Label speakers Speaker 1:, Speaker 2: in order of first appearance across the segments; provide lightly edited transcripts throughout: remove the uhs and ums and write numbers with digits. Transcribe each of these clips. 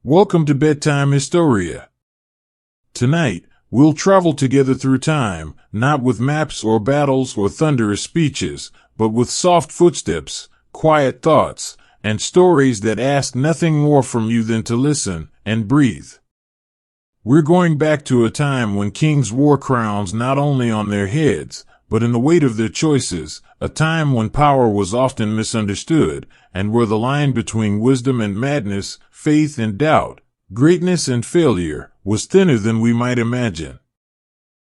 Speaker 1: Welcome to Bedtime Historia. Tonight, we'll travel together through time, not with maps or battles or thunderous speeches, but with soft footsteps, quiet thoughts, and stories that ask nothing more from you than to listen and breathe. We're going back to a time when kings wore crowns not only on their heads, but in the weight of their choices, a time when power was often misunderstood, and where the line between wisdom and madness, faith and doubt, greatness and failure, was thinner than we might imagine.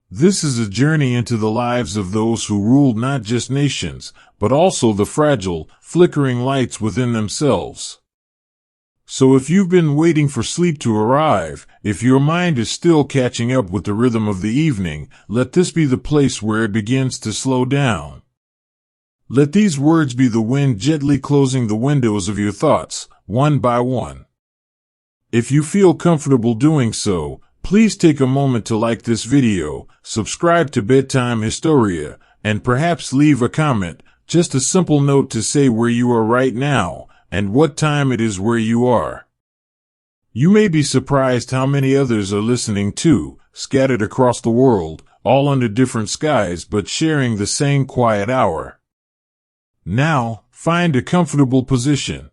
Speaker 1: This is a journey into the lives of those who ruled not just nations, but also the fragile, flickering lights within themselves. So if you've been waiting for sleep to arrive, if your mind is still catching up with the rhythm of the evening, let this be the place where it begins to slow down. Let these words be the wind gently closing the windows of your thoughts, one by one. If you feel comfortable doing so, please take a moment to like this video, subscribe to Bedtime Historia, and perhaps leave a comment, just a simple note to say where you are right now, and what time it is where you are. You may be surprised how many others are listening too, scattered across the world, all under different skies but sharing the same quiet hour. Now, find a comfortable position.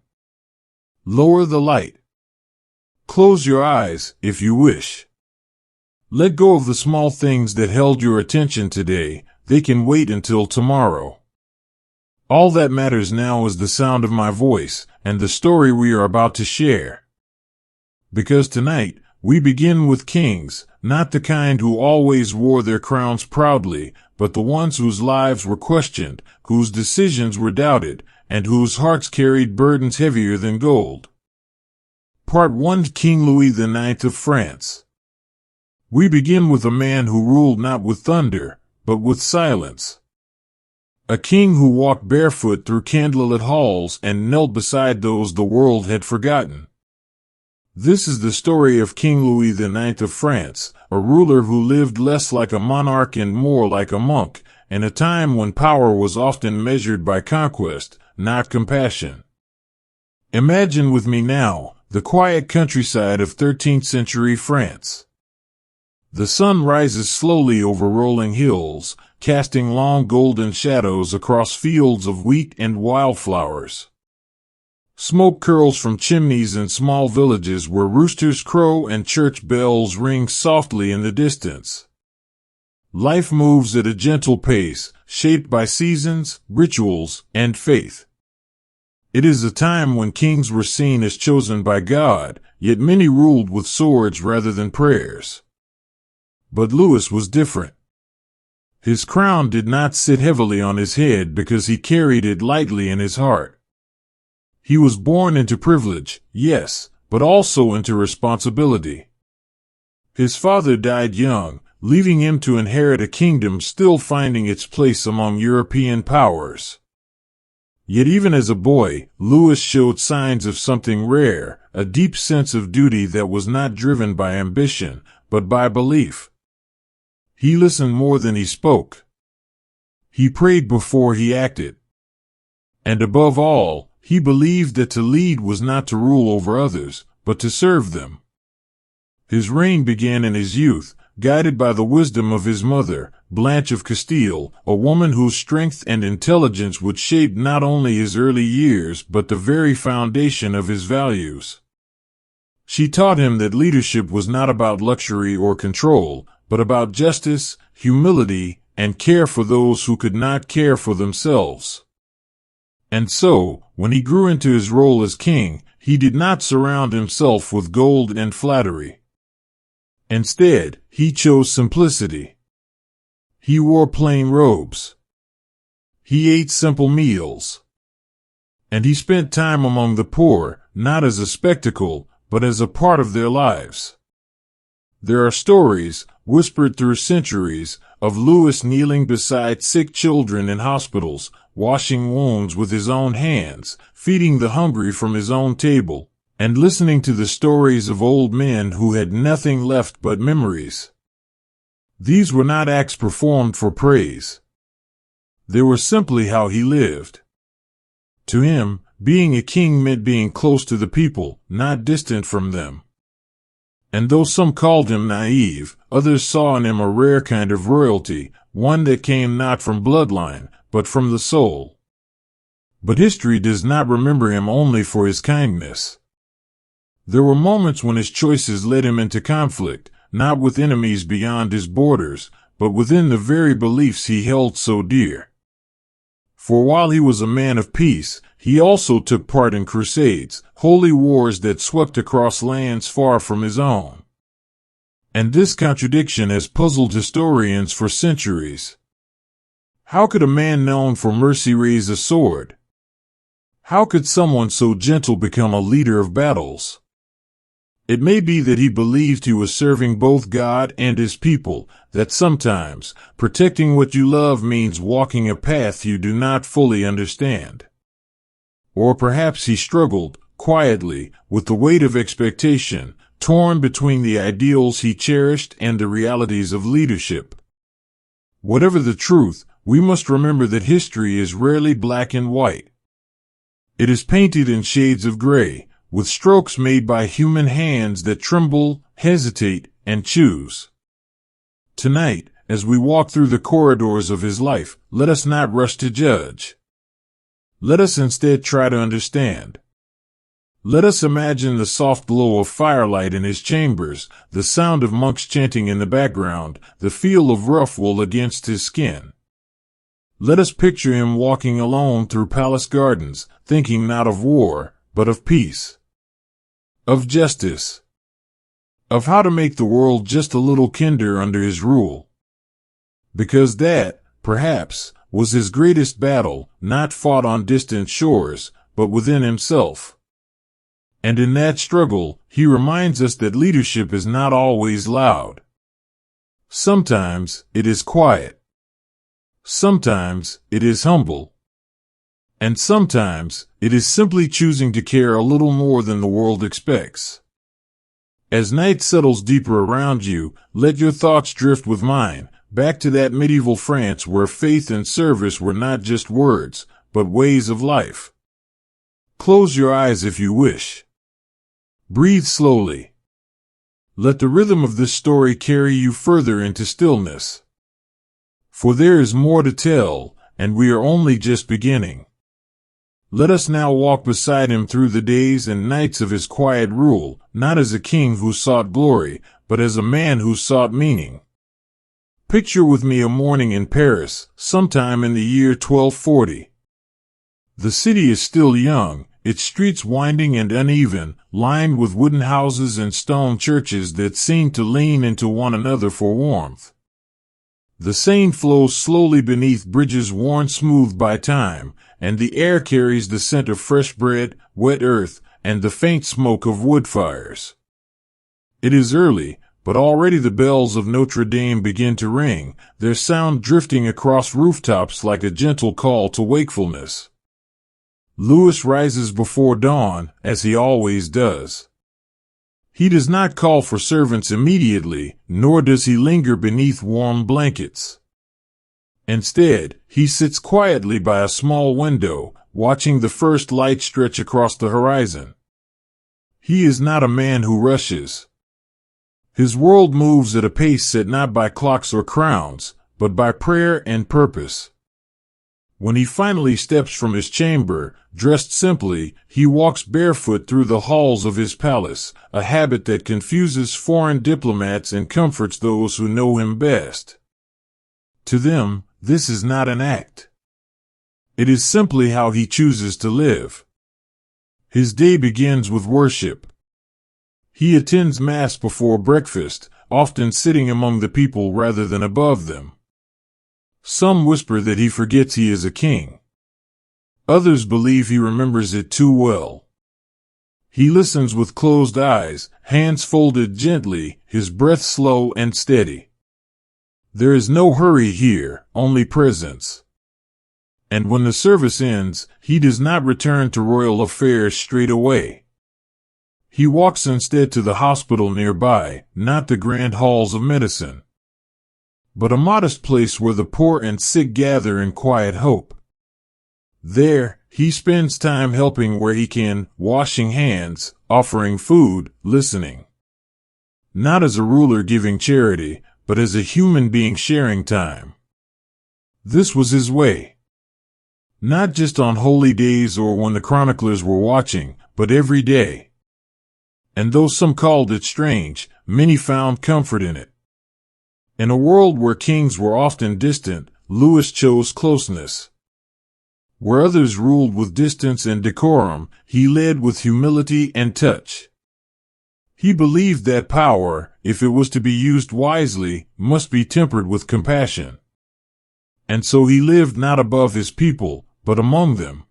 Speaker 1: Lower the light. Close your eyes, if you wish. Let go of the small things that held your attention today, they can wait until tomorrow. All that matters now is the sound of my voice, and the story we are about to share. Because tonight, we begin with kings, not the kind who always wore their crowns proudly, but the ones whose lives were questioned, whose decisions were doubted, and whose hearts carried burdens heavier than gold. Part 1: King Louis IX of France. We begin with a man who ruled not with thunder, but with silence. A king who walked barefoot through candlelit halls and knelt beside those the world had forgotten. This is the story of King Louis IX of France, a ruler who lived less like a monarch and more like a monk, in a time when power was often measured by conquest, not compassion. Imagine with me now, the quiet countryside of 13th century France. The sun rises slowly over rolling hills, casting long golden shadows across fields of wheat and wildflowers. Smoke curls from chimneys in small villages where roosters crow and church bells ring softly in the distance. Life moves at a gentle pace, shaped by seasons, rituals, and faith. It is a time when kings were seen as chosen by God, yet many ruled with swords rather than prayers. But Louis was different. His crown did not sit heavily on his head because he carried it lightly in his heart. He was born into privilege, yes, but also into responsibility. His father died young, leaving him to inherit a kingdom still finding its place among European powers. Yet even as a boy, Louis showed signs of something rare, a deep sense of duty that was not driven by ambition, but by belief. He listened more than he spoke. He prayed before he acted. And above all, he believed that to lead was not to rule over others, but to serve them. His reign began in his youth, guided by the wisdom of his mother, Blanche of Castile, a woman whose strength and intelligence would shape not only his early years but the very foundation of his values. She taught him that leadership was not about luxury or control, but about justice, humility, and care for those who could not care for themselves. And so, when he grew into his role as king, he did not surround himself with gold and flattery. Instead, he chose simplicity. He wore plain robes. He ate simple meals. And he spent time among the poor, not as a spectacle, but as a part of their lives. There are stories, whispered through centuries, of Louis kneeling beside sick children in hospitals, washing wounds with his own hands, feeding the hungry from his own table, and listening to the stories of old men who had nothing left but memories. These were not acts performed for praise. They were simply how he lived. To him, being a king meant being close to the people, not distant from them. And though some called him naive, others saw in him a rare kind of royalty, one that came not from bloodline, but from the soul. But history does not remember him only for his kindness. There were moments when his choices led him into conflict, not with enemies beyond his borders, but within the very beliefs he held so dear. For while he was a man of peace, he also took part in crusades, holy wars that swept across lands far from his own. And this contradiction has puzzled historians for centuries. How could a man known for mercy raise a sword? How could someone so gentle become a leader of battles? It may be that he believed he was serving both God and his people, that sometimes protecting what you love means walking a path you do not fully understand. Or perhaps he struggled, quietly, with the weight of expectation, torn between the ideals he cherished and the realities of leadership. Whatever the truth, we must remember that history is rarely black and white. It is painted in shades of gray, with strokes made by human hands that tremble, hesitate, and choose. Tonight, as we walk through the corridors of his life, let us not rush to judge. Let us instead try to understand. Let us imagine the soft glow of firelight in his chambers, the sound of monks chanting in the background, the feel of rough wool against his skin. Let us picture him walking alone through palace gardens, thinking not of war, but of peace, of justice, of how to make the world just a little kinder under his rule. Because that, perhaps, was his greatest battle, not fought on distant shores, but within himself. And in that struggle, he reminds us that leadership is not always loud. Sometimes it is quiet. Sometimes it is humble. And sometimes it is simply choosing to care a little more than the world expects. As night settles deeper around you, let your thoughts drift with mine, back to that medieval France where faith and service were not just words, but ways of life. Close your eyes if you wish. Breathe slowly. Let the rhythm of this story carry you further into stillness. For there is more to tell, and we are only just beginning. Let us now walk beside him through the days and nights of his quiet rule, not as a king who sought glory, but as a man who sought meaning. Picture with me a morning in Paris, sometime in the year 1240. The city is still young, its streets winding and uneven, lined with wooden houses and stone churches that seem to lean into one another for warmth. The Seine flows slowly beneath bridges worn smooth by time, and the air carries the scent of fresh bread, wet earth, and the faint smoke of wood fires. It is early, but already the bells of Notre Dame begin to ring, their sound drifting across rooftops like a gentle call to wakefulness. Louis rises before dawn, as he always does. He does not call for servants immediately, nor does he linger beneath warm blankets. Instead, he sits quietly by a small window, watching the first light stretch across the horizon. He is not a man who rushes. His world moves at a pace set not by clocks or crowns, but by prayer and purpose. When he finally steps from his chamber, dressed simply, he walks barefoot through the halls of his palace, a habit that confuses foreign diplomats and comforts those who know him best. To them, this is not an act. It is simply how he chooses to live. His day begins with worship. He attends Mass before breakfast, often sitting among the people rather than above them. Some whisper that he forgets he is a king. Others believe he remembers it too well. He listens with closed eyes, hands folded gently, his breath slow and steady. There is no hurry here, only presence. And when the service ends, he does not return to royal affairs straight away. He walks instead to the hospital nearby, not the grand halls of medicine, but a modest place where the poor and sick gather in quiet hope. There, he spends time helping where he can, washing hands, offering food, listening. Not as a ruler giving charity, but as a human being sharing time. This was his way. Not just on holy days or when the chroniclers were watching, but every day. And though some called it strange, many found comfort in it. In a world where kings were often distant, Lewis chose closeness. Where others ruled with distance and decorum, he led with humility and touch. He believed that power, if it was to be used wisely, must be tempered with compassion. And so he lived not above his people, but among them.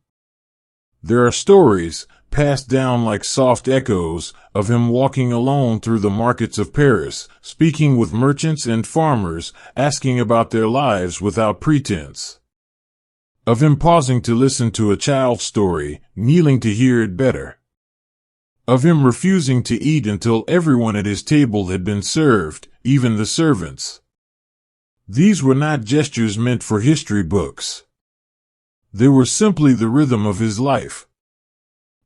Speaker 1: There are stories, passed down like soft echoes, of him walking alone through the markets of Paris, speaking with merchants and farmers, asking about their lives without pretense. Of him pausing to listen to a child's story, kneeling to hear it better. Of him refusing to eat until everyone at his table had been served, even the servants. These were not gestures meant for history books. They were simply the rhythm of his life.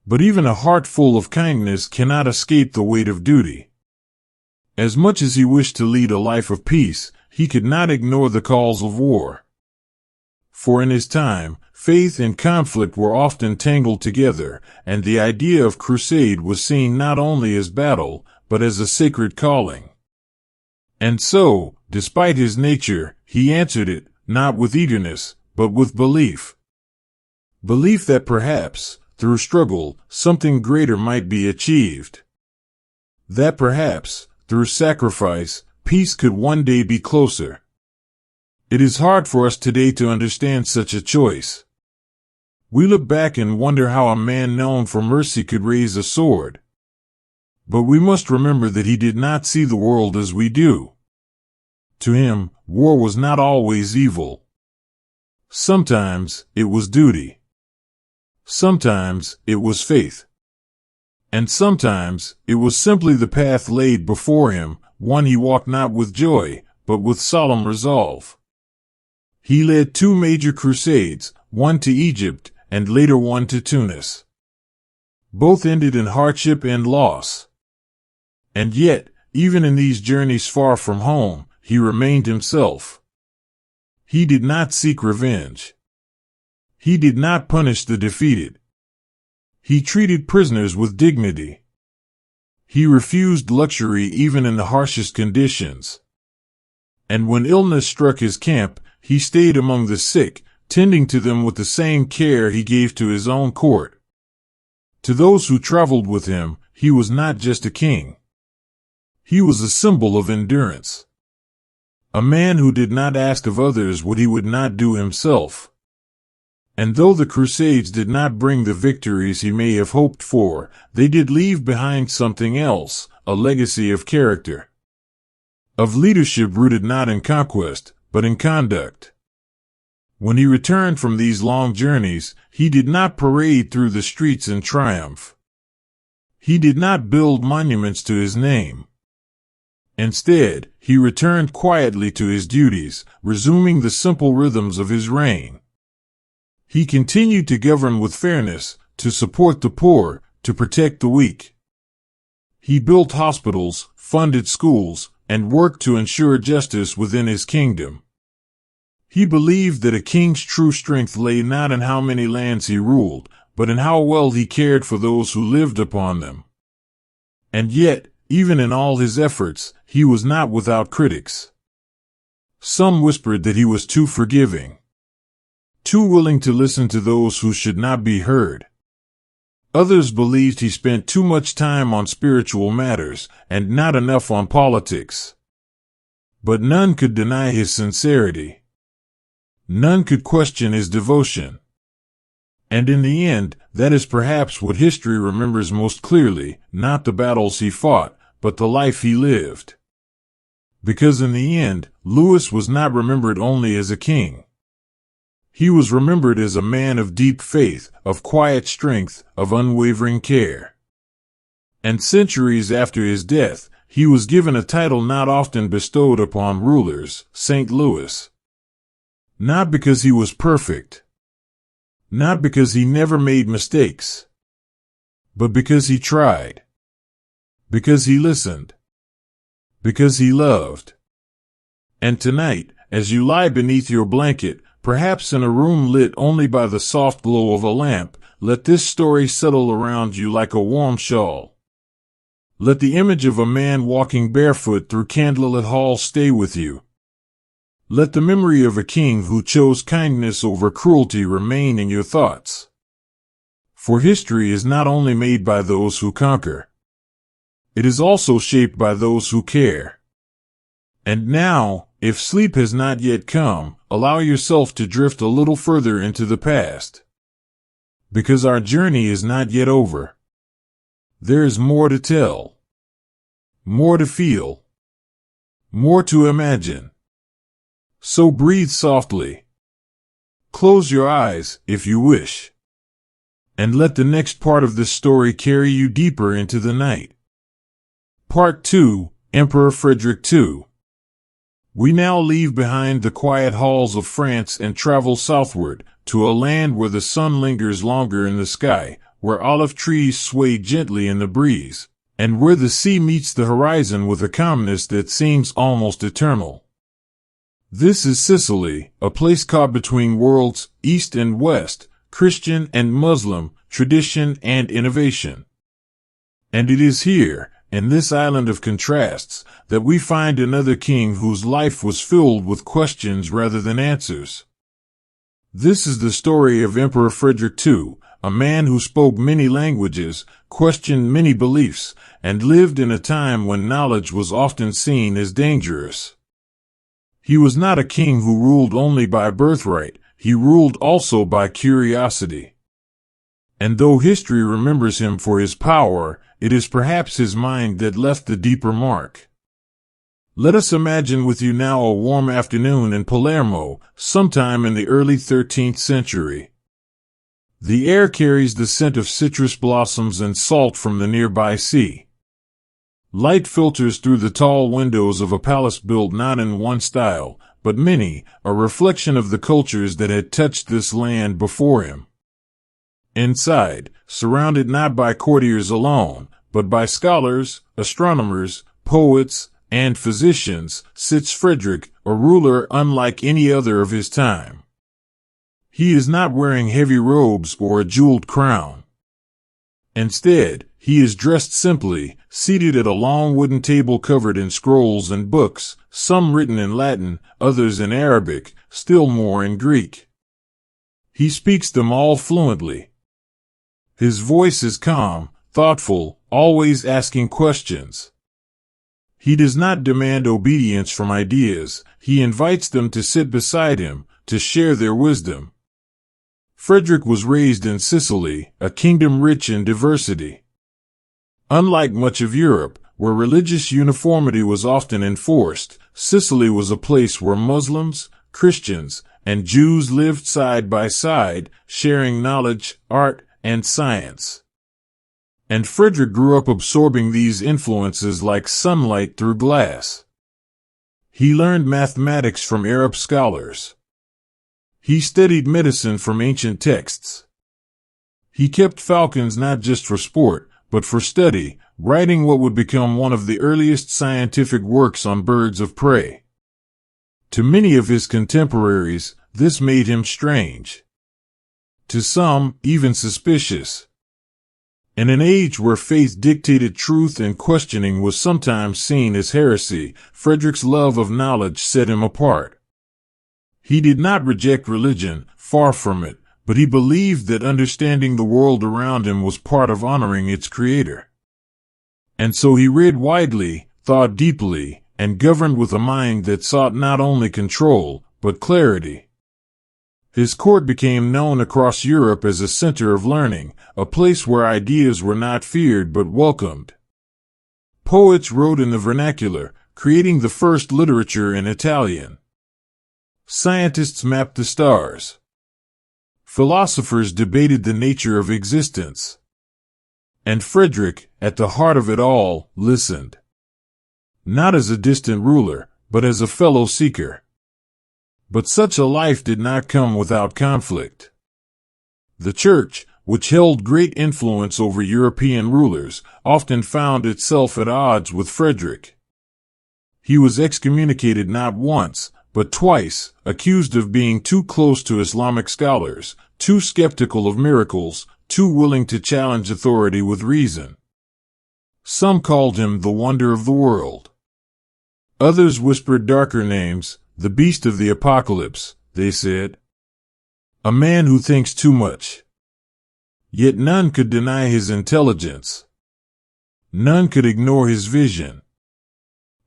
Speaker 1: But even a heart full of kindness cannot escape the weight of duty. As much as he wished to lead a life of peace, he could not ignore the calls of war. For in his time, faith and conflict were often tangled together, and the idea of crusade was seen not only as battle, but as a sacred calling. And so, despite his nature, he answered it, not with eagerness, but with belief. Belief that perhaps, through struggle, something greater might be achieved. That perhaps, through sacrifice, peace could one day be closer. It is hard for us today to understand such a choice. We look back and wonder how a man known for mercy could raise a sword. But we must remember that he did not see the world as we do. To him, war was not always evil. Sometimes it was duty. Sometimes it was faith. And sometimes it was simply the path laid before him, one he walked not with joy, but with solemn resolve. He led 2 major crusades, one to Egypt, and later one to Tunis. Both ended in hardship and loss. And yet, even in these journeys far from home, he remained himself. He did not seek revenge. He did not punish the defeated. He treated prisoners with dignity. He refused luxury even in the harshest conditions. And when illness struck his camp, he stayed among the sick, tending to them with the same care he gave to his own court. To those who traveled with him, he was not just a king. He was a symbol of endurance. A man who did not ask of others what he would not do himself. And though the Crusades did not bring the victories he may have hoped for, they did leave behind something else, a legacy of character. Of leadership rooted not in conquest, but in conduct. When he returned from these long journeys, he did not parade through the streets in triumph. He did not build monuments to his name. Instead, he returned quietly to his duties, resuming the simple rhythms of his reign. He continued to govern with fairness, to support the poor, to protect the weak. He built hospitals, funded schools, and worked to ensure justice within his kingdom. He believed that a king's true strength lay not in how many lands he ruled, but in how well he cared for those who lived upon them. And yet, even in all his efforts, he was not without critics. Some whispered that he was too forgiving, too willing to listen to those who should not be heard. Others believed he spent too much time on spiritual matters, and not enough on politics. But none could deny his sincerity. None could question his devotion. And in the end, that is perhaps what history remembers most clearly, not the battles he fought, but the life he lived. Because in the end, Lewis was not remembered only as a king. He was remembered as a man of deep faith, of quiet strength, of unwavering care. And centuries after his death, he was given a title not often bestowed upon rulers, St. Louis. Not because he was perfect. Not because he never made mistakes, but because he tried, because he listened, because he loved. And tonight, as you lie beneath your blanket, perhaps in a room lit only by the soft glow of a lamp, let this story settle around you like a warm shawl. Let the image of a man walking barefoot through candlelit halls stay with you. Let the memory of a king who chose kindness over cruelty remain in your thoughts. For history is not only made by those who conquer. It is also shaped by those who care. And now, if sleep has not yet come, allow yourself to drift a little further into the past. Because our journey is not yet over. There is more to tell. More to feel. More to imagine. So breathe softly. Close your eyes, if you wish. And let the next part of this story carry you deeper into the night. Part 2, Emperor Frederick II. We now leave behind the quiet halls of France and travel southward, to a land where the sun lingers longer in the sky, where olive trees sway gently in the breeze, and where the sea meets the horizon with a calmness that seems almost eternal. This is Sicily, a place caught between worlds, East and West, Christian and Muslim, tradition and innovation. And it is here, in this island of contrasts, that we find another king whose life was filled with questions rather than answers. This is the story of Emperor Frederick II, a man who spoke many languages, questioned many beliefs, and lived in a time when knowledge was often seen as dangerous. He was not a king who ruled only by birthright, he ruled also by curiosity. And though history remembers him for his power, it is perhaps his mind that left the deeper mark. Let us imagine with you now a warm afternoon in Palermo, sometime in the early 13th century. The air carries the scent of citrus blossoms and salt from the nearby sea. Light filters through the tall windows of a palace built not in one style, but many, a reflection of the cultures that had touched this land before him. Inside, surrounded not by courtiers alone, but by scholars, astronomers, poets, and physicians, sits Frederick, a ruler unlike any other of his time. He is not wearing heavy robes or a jeweled crown. Instead, he is dressed simply, seated at a long wooden table covered in scrolls and books, some written in Latin, others in Arabic, still more in Greek. He speaks them all fluently. His voice is calm, thoughtful, always asking questions. He does not demand obedience from ideas, he invites them to sit beside him, to share their wisdom. Frederick was raised in Sicily, a kingdom rich in diversity. Unlike much of Europe, where religious uniformity was often enforced, Sicily was a place where Muslims, Christians, and Jews lived side by side, sharing knowledge, art, and science. And Frederick grew up absorbing these influences like sunlight through glass. He learned mathematics from Arab scholars. He studied medicine from ancient texts. He kept falcons not just for sport, but for study, writing what would become one of the earliest scientific works on birds of prey. To many of his contemporaries, this made him strange. To some, even suspicious. In an age where faith dictated truth and questioning was sometimes seen as heresy, Frederick's love of knowledge set him apart. He did not reject religion, far from it, but he believed that understanding the world around him was part of honoring its creator. And so he read widely, thought deeply, and governed with a mind that sought not only control, but clarity. His court became known across Europe as a center of learning, a place where ideas were not feared but welcomed. Poets wrote in the vernacular, creating the first literature in Italian. Scientists mapped the stars. Philosophers debated the nature of existence. And Frederick, at the heart of it all, listened. Not as a distant ruler, but as a fellow seeker. But such a life did not come without conflict. The Church, which held great influence over European rulers, often found itself at odds with Frederick. He was excommunicated not once, but twice, accused of being too close to Islamic scholars, too skeptical of miracles, too willing to challenge authority with reason. Some called him the wonder of the world. Others whispered darker names, the beast of the apocalypse, they said. A man who thinks too much. Yet none could deny his intelligence. None could ignore his vision.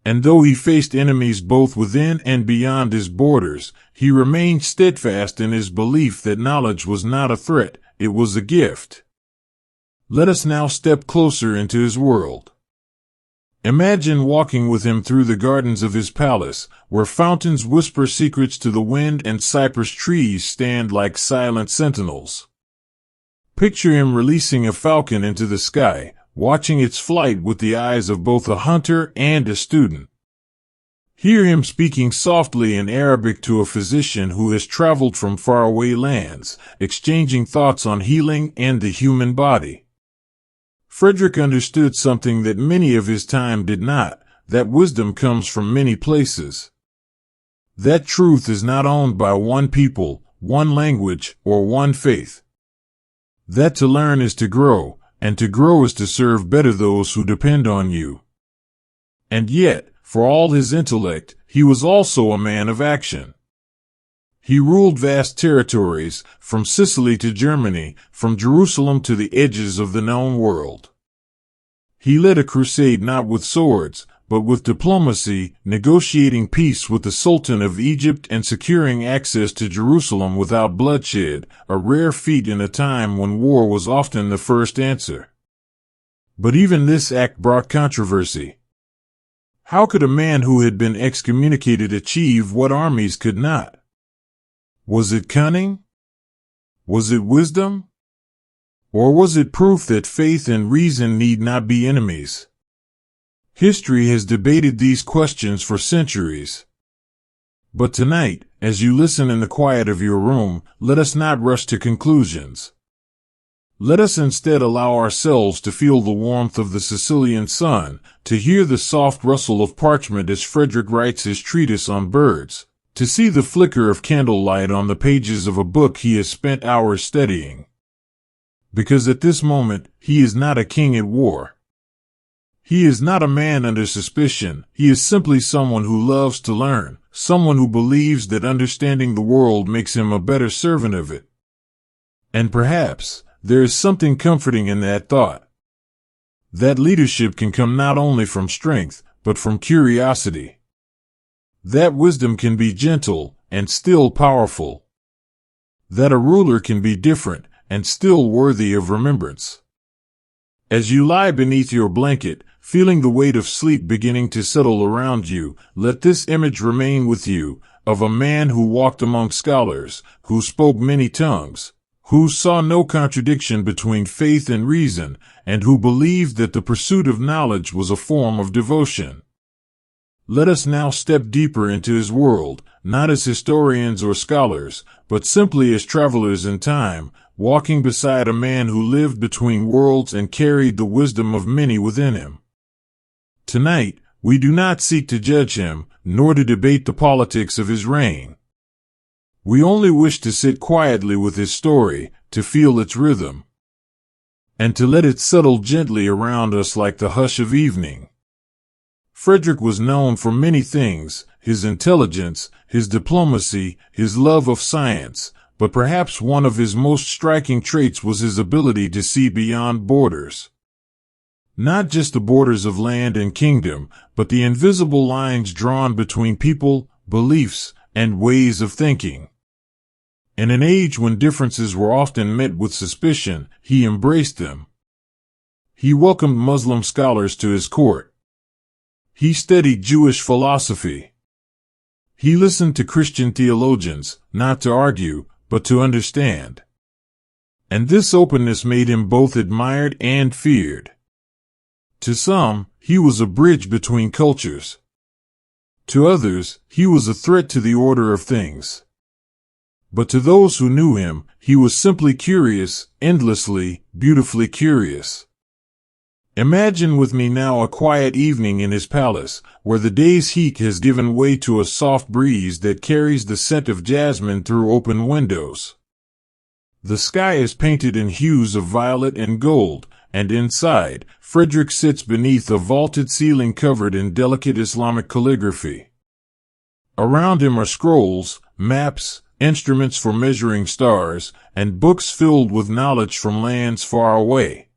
Speaker 1: And though he faced enemies both within and beyond his borders, he remained steadfast in his belief that knowledge was not a threat, it was a gift. Let us now step closer into his world. Imagine walking with him through the gardens of his palace, where fountains whisper secrets to the wind and cypress trees stand like silent sentinels. Picture him releasing a falcon into the sky, watching its flight with the eyes of both a hunter and a student. Hear him speaking softly in Arabic to a physician who has traveled from faraway lands, exchanging thoughts on healing and the human body. Frederick understood something that many of his time did not, that wisdom comes from many places. That truth is not owned by one people, one language, or one faith. That to learn is to grow, and to grow is to serve better those who depend on you. And yet, for all his intellect, he was also a man of action. He ruled vast territories, from Sicily to Germany, from Jerusalem to the edges of the known world. He led a crusade not with swords, but with diplomacy, negotiating peace with the Sultan of Egypt and securing access to Jerusalem without bloodshed, a rare feat in a time when war was often the first answer. But even this act brought controversy. How could a man who had been excommunicated achieve what armies could not? Was it cunning? Was it wisdom? Or was it proof that faith and reason need not be enemies? History has debated these questions for centuries. But tonight, as you listen in the quiet of your room, let us not rush to conclusions. Let us instead allow ourselves to feel the warmth of the Sicilian sun, to hear the soft rustle of parchment as Frederick writes his treatise on birds, to see the flicker of candlelight on the pages of a book he has spent hours studying. Because at this moment, he is not a king at war. He is not a man under suspicion, he is simply someone who loves to learn, someone who believes that understanding the world makes him a better servant of it. And perhaps, there is something comforting in that thought. That leadership can come not only from strength, but from curiosity. That wisdom can be gentle, and still powerful. That a ruler can be different, and still worthy of remembrance. As you lie beneath your blanket, feeling the weight of sleep beginning to settle around you, let this image remain with you, of a man who walked among scholars, who spoke many tongues, who saw no contradiction between faith and reason, and who believed that the pursuit of knowledge was a form of devotion. Let us now step deeper into his world, not as historians or scholars, but simply as travelers in time, walking beside a man who lived between worlds and carried the wisdom of many within him. Tonight, we do not seek to judge him, nor to debate the politics of his reign. We only wish to sit quietly with his story, to feel its rhythm, and to let it settle gently around us like the hush of evening. Frederick was known for many things, his intelligence, his diplomacy, his love of science, but perhaps one of his most striking traits was his ability to see beyond borders. Not just the borders of land and kingdom, but the invisible lines drawn between people, beliefs, and ways of thinking. In an age when differences were often met with suspicion, he embraced them. He welcomed Muslim scholars to his court. He studied Jewish philosophy. He listened to Christian theologians, not to argue, but to understand. And this openness made him both admired and feared. To some, he was a bridge between cultures. To others, he was a threat to the order of things. But to those who knew him, he was simply curious, endlessly, beautifully curious. Imagine with me now a quiet evening in his palace, where the day's heat has given way to a soft breeze that carries the scent of jasmine through open windows. The sky is painted in hues of violet and gold, and inside, Frederick sits beneath a vaulted ceiling covered in delicate Islamic calligraphy. Around him are scrolls, maps, instruments for measuring stars, and books filled with knowledge from lands far away.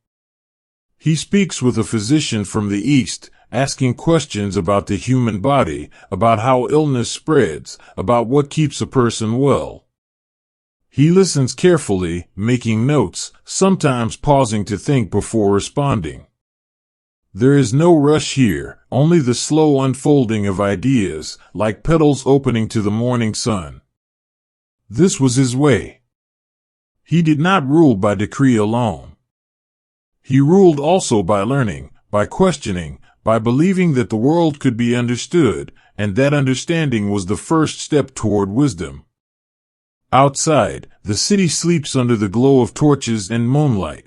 Speaker 1: He speaks with a physician from the East, asking questions about the human body, about how illness spreads, about what keeps a person well. He listens carefully, making notes, sometimes pausing to think before responding. There is no rush here, only the slow unfolding of ideas, like petals opening to the morning sun. This was his way. He did not rule by decree alone. He ruled also by learning, by questioning, by believing that the world could be understood, and that understanding was the first step toward wisdom. Outside, the city sleeps under the glow of torches and moonlight.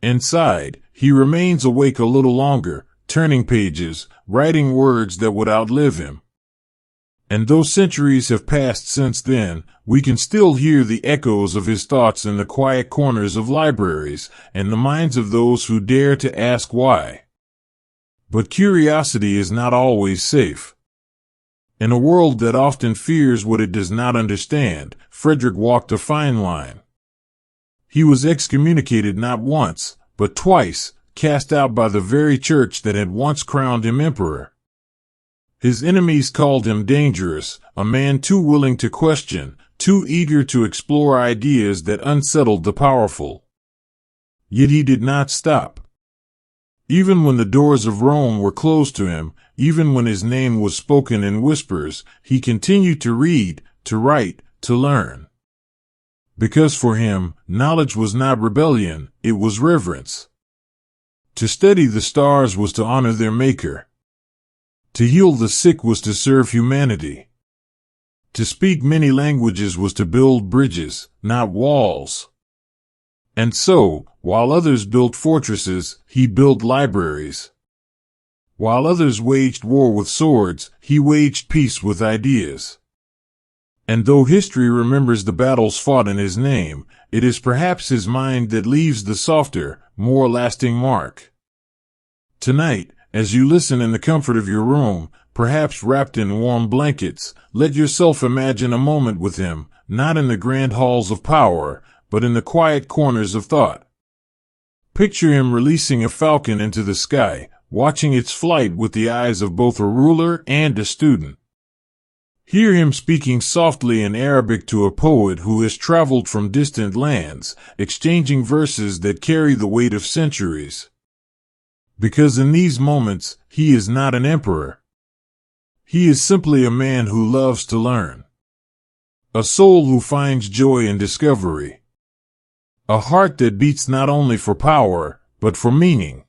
Speaker 1: Inside, he remains awake a little longer, turning pages, writing words that would outlive him. And though centuries have passed since then, we can still hear the echoes of his thoughts in the quiet corners of libraries and the minds of those who dare to ask why. But curiosity is not always safe. In a world that often fears what it does not understand, Frederick walked a fine line. He was excommunicated not once, but twice, cast out by the very church that had once crowned him emperor. His enemies called him dangerous, a man too willing to question, too eager to explore ideas that unsettled the powerful. Yet he did not stop. Even when the doors of Rome were closed to him, even when his name was spoken in whispers, he continued to read, to write, to learn. Because for him, knowledge was not rebellion, it was reverence. To study the stars was to honor their maker. To heal the sick was to serve humanity. To speak many languages was to build bridges, not walls. And so, while others built fortresses, he built libraries. While others waged war with swords, he waged peace with ideas. And though history remembers the battles fought in his name, it is perhaps his mind that leaves the softer, more lasting mark. Tonight, as you listen in the comfort of your room, perhaps wrapped in warm blankets, let yourself imagine a moment with him, not in the grand halls of power, but in the quiet corners of thought. Picture him releasing a falcon into the sky, watching its flight with the eyes of both a ruler and a student. Hear him speaking softly in Arabic to a poet who has traveled from distant lands, exchanging verses that carry the weight of centuries. Because in these moments, he is not an emperor. He is simply a man who loves to learn. A soul who finds joy in discovery. A heart that beats not only for power, but for meaning.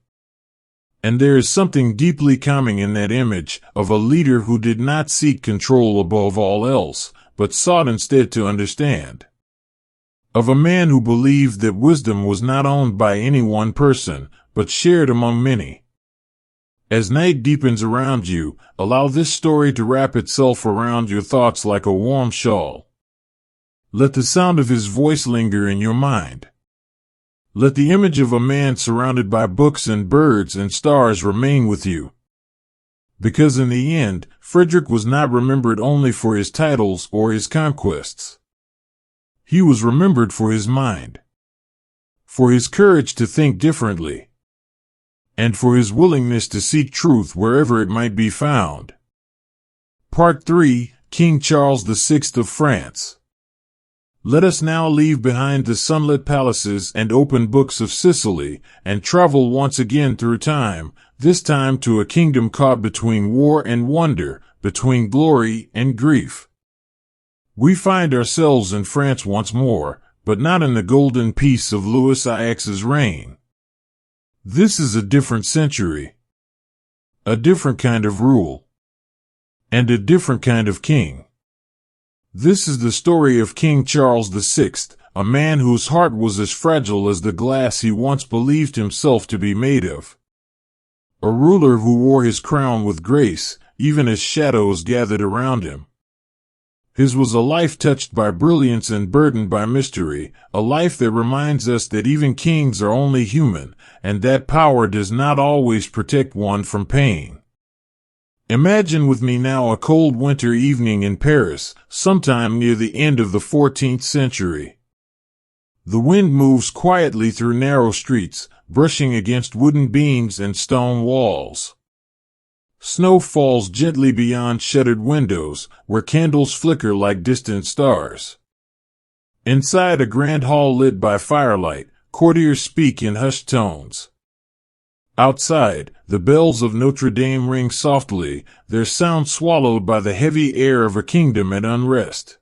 Speaker 1: And there is something deeply calming in that image of a leader who did not seek control above all else, but sought instead to understand. Of a man who believed that wisdom was not owned by any one person, but shared among many. As night deepens around you, allow this story to wrap itself around your thoughts like a warm shawl. Let the sound of his voice linger in your mind. Let the image of a man surrounded by books and birds and stars remain with you. Because in the end, Frederick was not remembered only for his titles or his conquests. He was remembered for his mind. For his courage to think differently. And for his willingness to seek truth wherever it might be found. Part 3, King Charles VI of France. Let us now leave behind the sunlit palaces and open books of Sicily, and travel once again through time, this time to a kingdom caught between war and wonder, between glory and grief. We find ourselves in France once more, but not in the golden peace of Louis IX's reign. This is a different century. A different kind of rule. And a different kind of king. This is the story of King Charles VI, a man whose heart was as fragile as the glass he once believed himself to be made of. A ruler who wore his crown with grace, even as shadows gathered around him. His was a life touched by brilliance and burdened by mystery, a life that reminds us that even kings are only human, and that power does not always protect one from pain. Imagine with me now a cold winter evening in Paris, sometime near the end of the 14th century. The wind moves quietly through narrow streets, brushing against wooden beams and stone walls. Snow falls gently beyond shuttered windows, where candles flicker like distant stars. Inside a grand hall lit by firelight, courtiers speak in hushed tones. Outside, the bells of Notre Dame ring softly, their sound swallowed by the heavy air of a kingdom at unrest.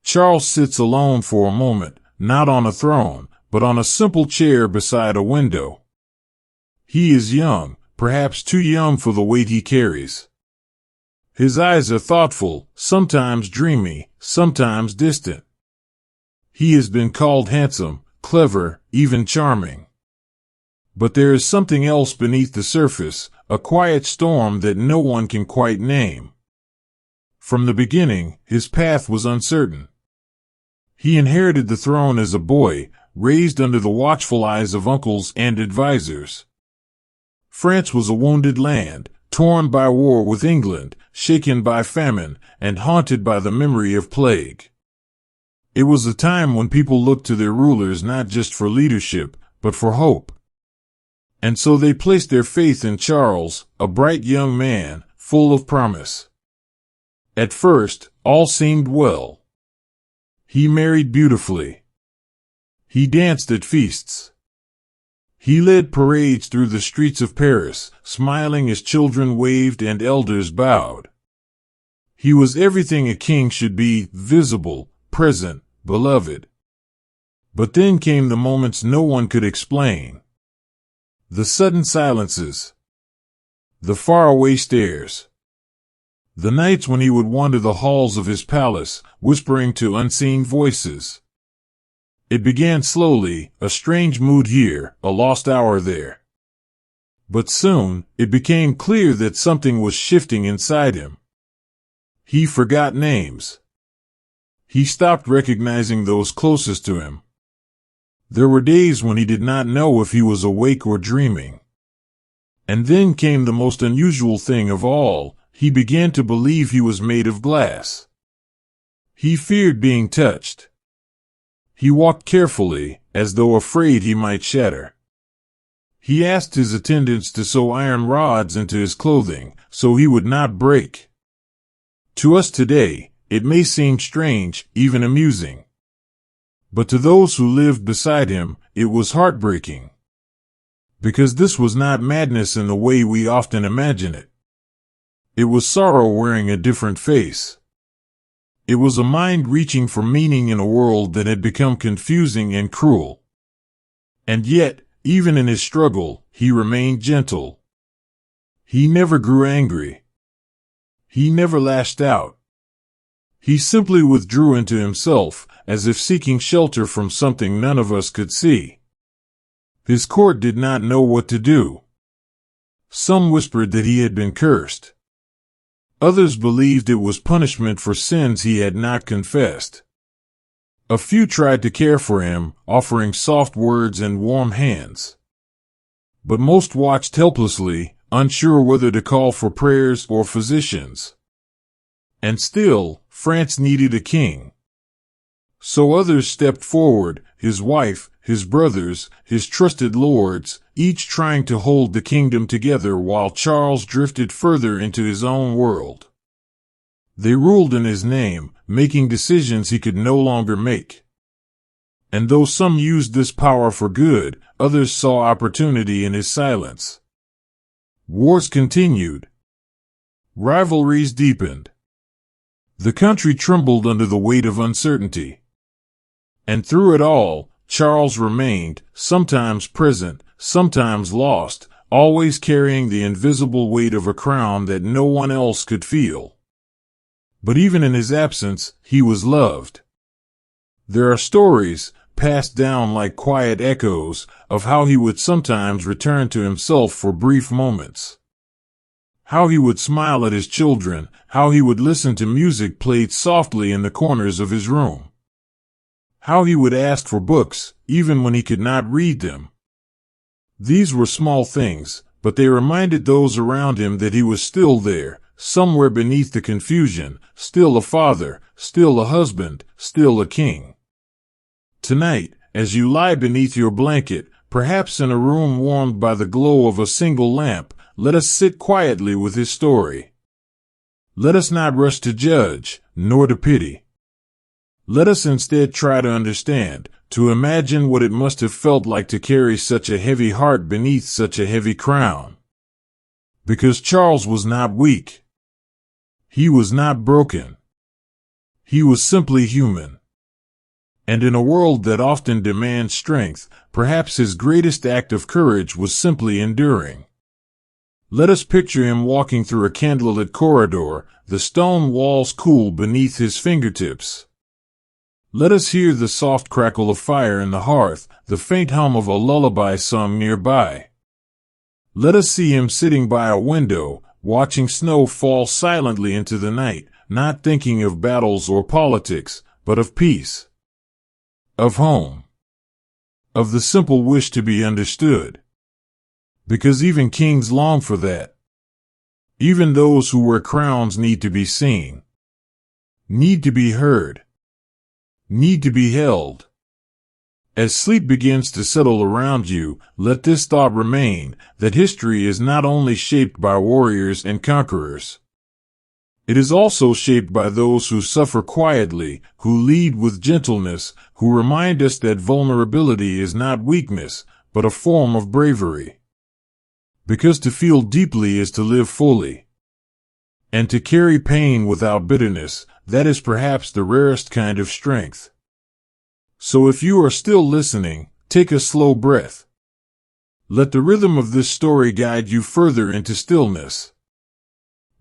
Speaker 1: Charles sits alone for a moment, not on a throne, but on a simple chair beside a window. He is young, perhaps too young for the weight he carries. His eyes are thoughtful, sometimes dreamy, sometimes distant. He has been called handsome, clever, even charming. But there is something else beneath the surface, a quiet storm that no one can quite name. From the beginning, his path was uncertain. He inherited the throne as a boy, raised under the watchful eyes of uncles and advisors. France was a wounded land, torn by war with England, shaken by famine, and haunted by the memory of plague. It was a time when people looked to their rulers not just for leadership, but for hope. And so they placed their faith in Charles, a bright young man, full of promise. At first, all seemed well. He married beautifully. He danced at feasts. He led parades through the streets of Paris, smiling as children waved and elders bowed. He was everything a king should be, visible, present, beloved. But then came the moments no one could explain. The sudden silences. The faraway stares. The nights when he would wander the halls of his palace, whispering to unseen voices. It began slowly, a strange mood here, a lost hour there. But soon, it became clear that something was shifting inside him. He forgot names. He stopped recognizing those closest to him. There were days when he did not know if he was awake or dreaming. And then came the most unusual thing of all, he began to believe he was made of glass. He feared being touched. He walked carefully, as though afraid he might shatter. He asked his attendants to sew iron rods into his clothing, so he would not break. To us today, it may seem strange, even amusing. But to those who lived beside him, it was heartbreaking. Because this was not madness in the way we often imagine it. It was sorrow wearing a different face. It was a mind reaching for meaning in a world that had become confusing and cruel. And yet, even in his struggle, he remained gentle. He never grew angry. He never lashed out. He simply withdrew into himself, as if seeking shelter from something none of us could see. His court did not know what to do. Some whispered that he had been cursed. Others believed it was punishment for sins he had not confessed. A few tried to care for him, offering soft words and warm hands. But most watched helplessly, unsure whether to call for prayers or physicians. And still, France needed a king. So others stepped forward, his wife, his brothers, his trusted lords, each trying to hold the kingdom together while Charles drifted further into his own world. They ruled in his name, making decisions he could no longer make. And though some used this power for good, others saw opportunity in his silence. Wars continued. Rivalries deepened. The country trembled under the weight of uncertainty. And through it all, Charles remained, sometimes present, sometimes lost, always carrying the invisible weight of a crown that no one else could feel. But even in his absence, he was loved. There are stories, passed down like quiet echoes, of how he would sometimes return to himself for brief moments. How he would smile at his children, how he would listen to music played softly in the corners of his room. How he would ask for books, even when he could not read them. These were small things, but they reminded those around him that he was still there, somewhere beneath the confusion, still a father, still a husband, still a king. Tonight, as you lie beneath your blanket, perhaps in a room warmed by the glow of a single lamp, let us sit quietly with his story. Let us not rush to judge, nor to pity. Let us instead try to understand, to imagine what it must have felt like to carry such a heavy heart beneath such a heavy crown. Because Charles was not weak. He was not broken. He was simply human. And in a world that often demands strength, perhaps his greatest act of courage was simply enduring. Let us picture him walking through a candlelit corridor, the stone walls cool beneath his fingertips. Let us hear the soft crackle of fire in the hearth, the faint hum of a lullaby sung nearby. Let us see him sitting by a window, watching snow fall silently into the night, not thinking of battles or politics, but of peace. Of home. Of the simple wish to be understood. Because even kings long for that. Even those who wear crowns need to be seen. Need to be heard. Need to be held. As sleep begins to settle around you, let this thought remain, that history is not only shaped by warriors and conquerors. It is also shaped by those who suffer quietly, who lead with gentleness, who remind us that vulnerability is not weakness, but a form of bravery. Because to feel deeply is to live fully. And to carry pain without bitterness, that is perhaps the rarest kind of strength. So if you are still listening, take a slow breath. Let the rhythm of this story guide you further into stillness.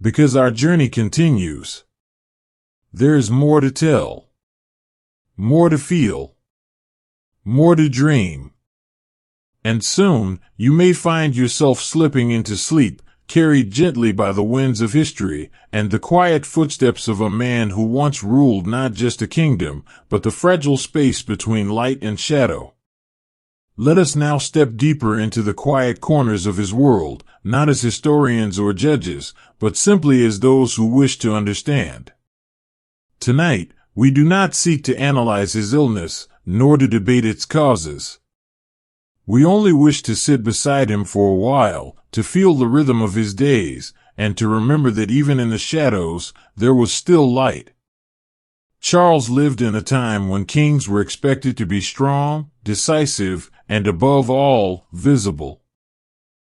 Speaker 1: Because our journey continues. There is more to tell. More to feel. More to dream. And soon, you may find yourself slipping into sleep, carried gently by the winds of history, and the quiet footsteps of a man who once ruled not just a kingdom, but the fragile space between light and shadow. Let us now step deeper into the quiet corners of his world, not as historians or judges, but simply as those who wish to understand. Tonight, we do not seek to analyze his illness, nor to debate its causes. We only wish to sit beside him for a while, to feel the rhythm of his days, and to remember that even in the shadows, there was still light. Charles lived in a time when kings were expected to be strong, decisive, and above all, visible.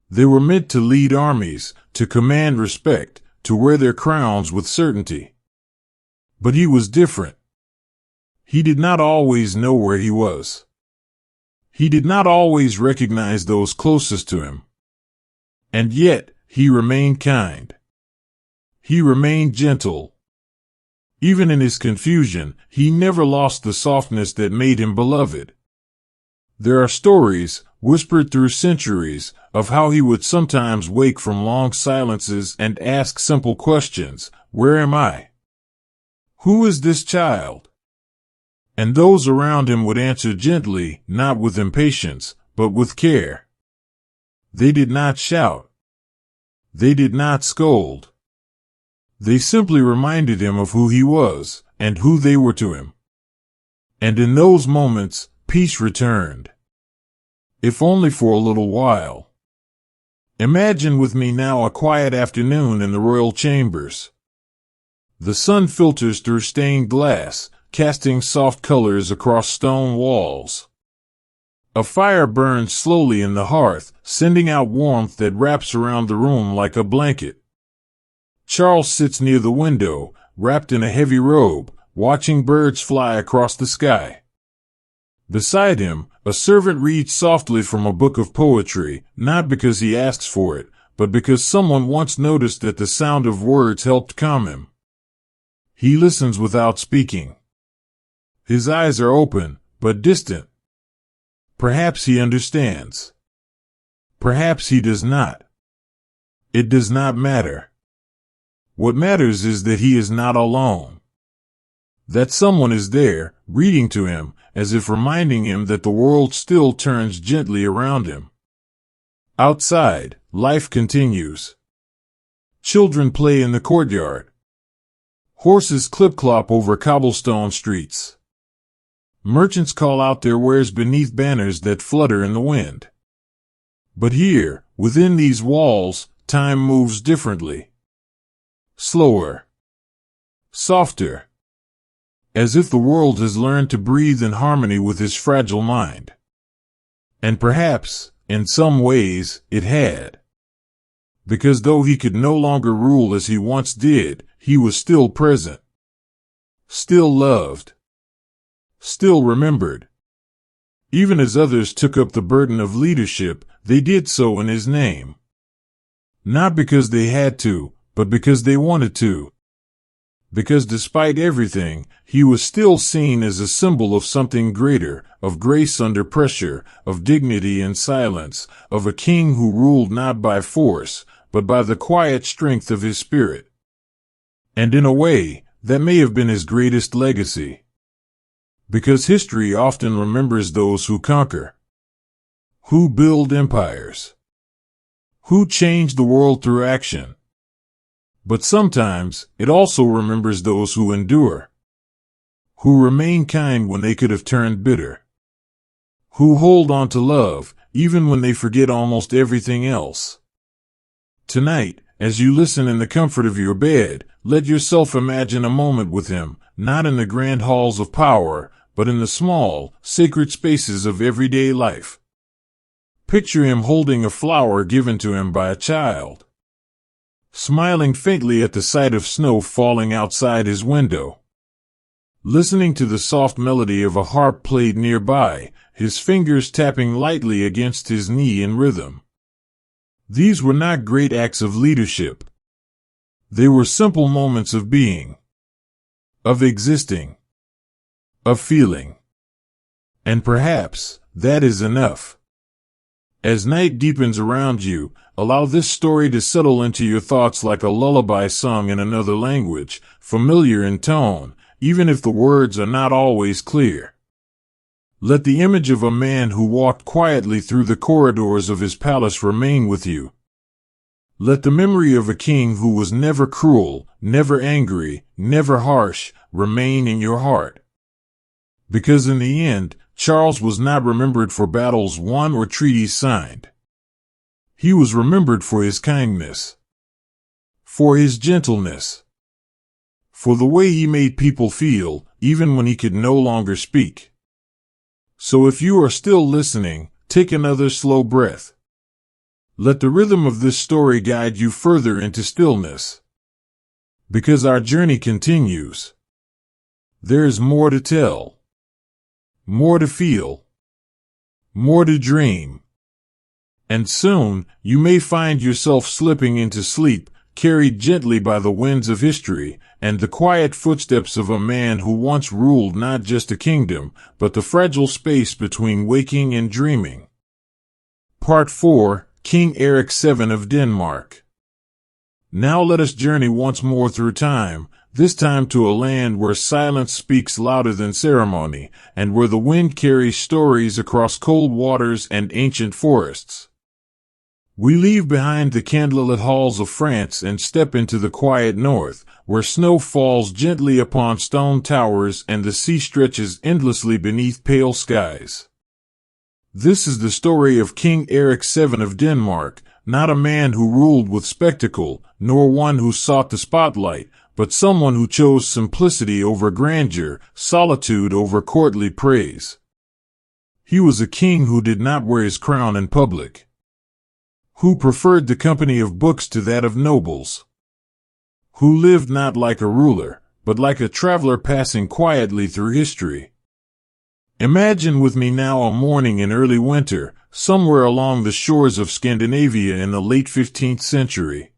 Speaker 1: They were meant to lead armies, to command respect, to wear their crowns with certainty. But he was different. He did not always know where he was. He did not always recognize those closest to him. And yet, he remained kind. He remained gentle. Even in his confusion, he never lost the softness that made him beloved. There are stories, whispered through centuries, of how he would sometimes wake from long silences and ask simple questions. Where am I? Who is this child? And those around him would answer gently, not with impatience, but with care. They did not shout. They did not scold. They simply reminded him of who he was, and who they were to him. And in those moments, peace returned. If only for a little while. Imagine with me now a quiet afternoon in the royal chambers. The sun filters through stained glass, casting soft colors across stone walls. A fire burns slowly in the hearth, sending out warmth that wraps around the room like a blanket. Charles sits near the window, wrapped in a heavy robe, watching birds fly across the sky. Beside him, a servant reads softly from a book of poetry, not because he asks for it, but because someone once noticed that the sound of words helped calm him. He listens without speaking. His eyes are open, but distant. Perhaps he understands. Perhaps he does not. It does not matter. What matters is that he is not alone. That someone is there, reading to him, as if reminding him that the world still turns gently around him. Outside, life continues. Children play in the courtyard. Horses clip-clop over cobblestone streets. Merchants call out their wares beneath banners that flutter in the wind. But here, within these walls, time moves differently. Slower. Softer. As if the world has learned to breathe in harmony with his fragile mind. And perhaps, in some ways, it had. Because though he could no longer rule as he once did, he was still present. Still loved. Still remembered. Even as others took up the burden of leadership, they did so in his name. Not because they had to, but because they wanted to. Because despite everything, he was still seen as a symbol of something greater, of grace under pressure, of dignity in silence, of a king who ruled not by force, but by the quiet strength of his spirit. And in a way, that may have been his greatest legacy. Because history often remembers those who conquer, who build empires, who change the world through action. But sometimes, it also remembers those who endure, who remain kind when they could have turned bitter, who hold on to love, even when they forget almost everything else. Tonight, as you listen in the comfort of your bed, let yourself imagine a moment with him, not in the grand halls of power, but in the small, sacred spaces of everyday life. Picture him holding a flower given to him by a child, smiling faintly at the sight of snow falling outside his window, listening to the soft melody of a harp played nearby, his fingers tapping lightly against his knee in rhythm. These were not great acts of leadership. They were simple moments of being, of existing, of feeling. And perhaps that is enough. As night deepens around you, allow this story to settle into your thoughts like a lullaby sung in another language, familiar in tone, even if the words are not always clear. Let the image of a man who walked quietly through the corridors of his palace remain with you. Let the memory of a king who was never cruel, never angry, never harsh, remain in your heart. Because in the end, Charles was not remembered for battles won or treaties signed. He was remembered for his kindness, for his gentleness, for the way he made people feel, even when he could no longer speak. So if you are still listening, take another slow breath. Let the rhythm of this story guide you further into stillness. Because our journey continues. There is more to tell. More to feel, more to dream. And soon, you may find yourself slipping into sleep, carried gently by the winds of history, and the quiet footsteps of a man who once ruled not just a kingdom, but the fragile space between waking and dreaming. Part 4, King Eric VII of Denmark. Now let us journey once more through time, this time to a land where silence speaks louder than ceremony, and where the wind carries stories across cold waters and ancient forests. We leave behind the candlelit halls of France and step into the quiet north, where snow falls gently upon stone towers and the sea stretches endlessly beneath pale skies. This is the story of King Eric VII of Denmark, not a man who ruled with spectacle, nor one who sought the spotlight, but someone who chose simplicity over grandeur, solitude over courtly praise. He was a king who did not wear his crown in public, who preferred the company of books to that of nobles, who lived not like a ruler, but like a traveler passing quietly through history. Imagine with me now a morning in early winter, somewhere along the shores of Scandinavia in the late 15th century.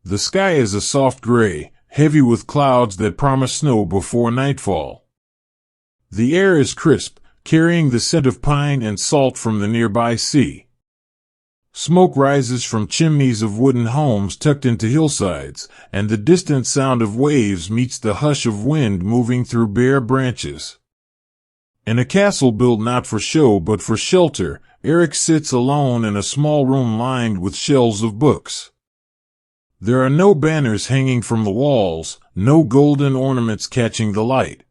Speaker 1: The sky is a soft gray, heavy with clouds that promise snow before nightfall. The air is crisp, carrying the scent of pine and salt from the nearby sea. Smoke rises from chimneys of wooden homes tucked into hillsides, and the distant sound of waves meets the hush of wind moving through bare branches. In a castle built not for show but for shelter, Eric sits alone in a small room lined with shelves of books. There are no banners hanging from the walls, no golden ornaments catching the light.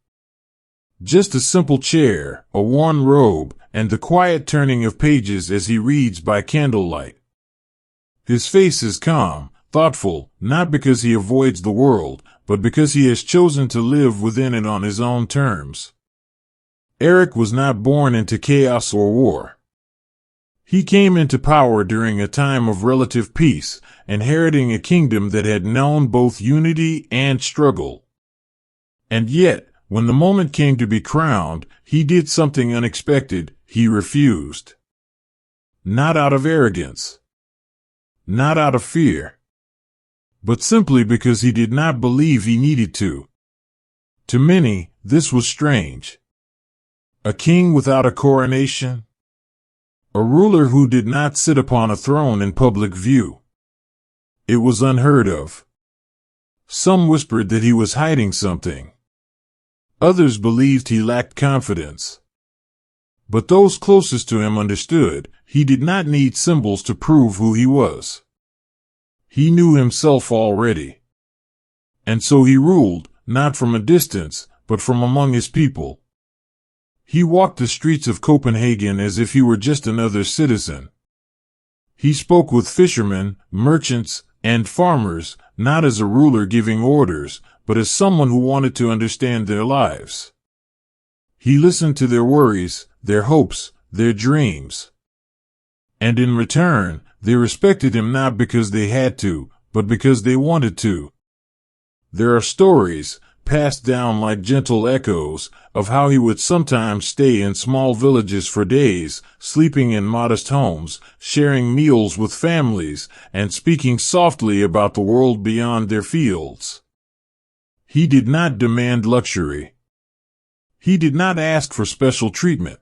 Speaker 1: Just a simple chair, a worn robe, and the quiet turning of pages as he reads by candlelight. His face is calm, thoughtful, not because he avoids the world, but because he has chosen to live within it on his own terms. Eric was not born into chaos or war. He came into power during a time of relative peace, inheriting a kingdom that had known both unity and struggle. And yet, when the moment came to be crowned, he did something unexpected. He refused. Not out of arrogance. Not out of fear. But simply because he did not believe he needed to. To many, this was strange. A king without a coronation? A ruler who did not sit upon a throne in public view. It was unheard of. Some whispered that he was hiding something. Others believed he lacked confidence. But those closest to him understood he did not need symbols to prove who he was. He knew himself already. And so he ruled, not from a distance, but from among his people. He walked the streets of Copenhagen as if he were just another citizen. He spoke with fishermen, merchants, and farmers, not as a ruler giving orders, but as someone who wanted to understand their lives. He listened to their worries, their hopes, their dreams. And in return, they respected him not because they had to, but because they wanted to. There are stories, passed down like gentle echoes, of how he would sometimes stay in small villages for days, sleeping in modest homes, sharing meals with families, and speaking softly about the world beyond their fields. He did not demand luxury. He did not ask for special treatment.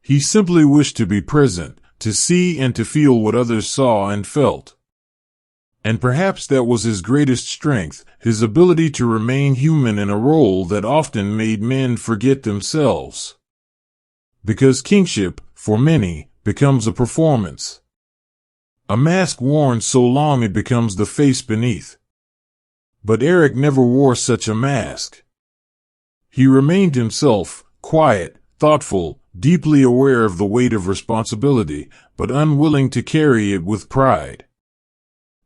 Speaker 1: He simply wished to be present, to see and to feel what others saw and felt. And perhaps that was his greatest strength, his ability to remain human in a role that often made men forget themselves. Because kingship, for many, becomes a performance. A mask worn so long it becomes the face beneath. But Eric never wore such a mask. He remained himself, quiet, thoughtful, deeply aware of the weight of responsibility, but unwilling to carry it with pride.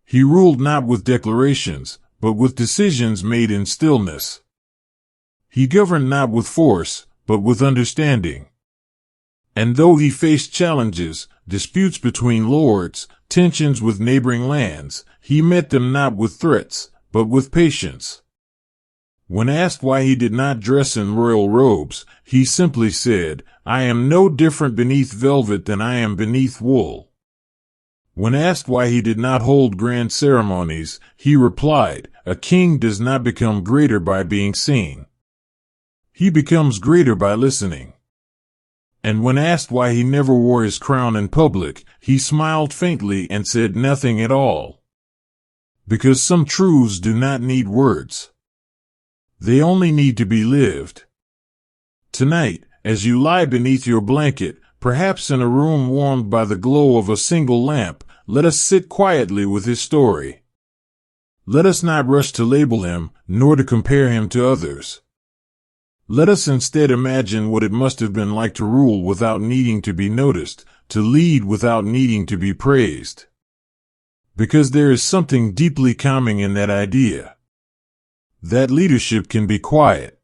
Speaker 1: He ruled not with declarations, but with decisions made in stillness. He governed not with force, but with understanding. And though he faced challenges, disputes between lords, tensions with neighboring lands, he met them not with threats, but with patience. When asked why he did not dress in royal robes, he simply said, "I am no different beneath velvet than I am beneath wool." When asked why he did not hold grand ceremonies, he replied, "A king does not become greater by being seen. He becomes greater by listening." And when asked why he never wore his crown in public, he smiled faintly and said nothing at all. Because some truths do not need words. They only need to be lived. Tonight, as you lie beneath your blanket, perhaps in a room warmed by the glow of a single lamp, let us sit quietly with his story. Let us not rush to label him, nor to compare him to others. Let us instead imagine what it must have been like to rule without needing to be noticed, to lead without needing to be praised. Because there is something deeply calming in that idea. That leadership can be quiet.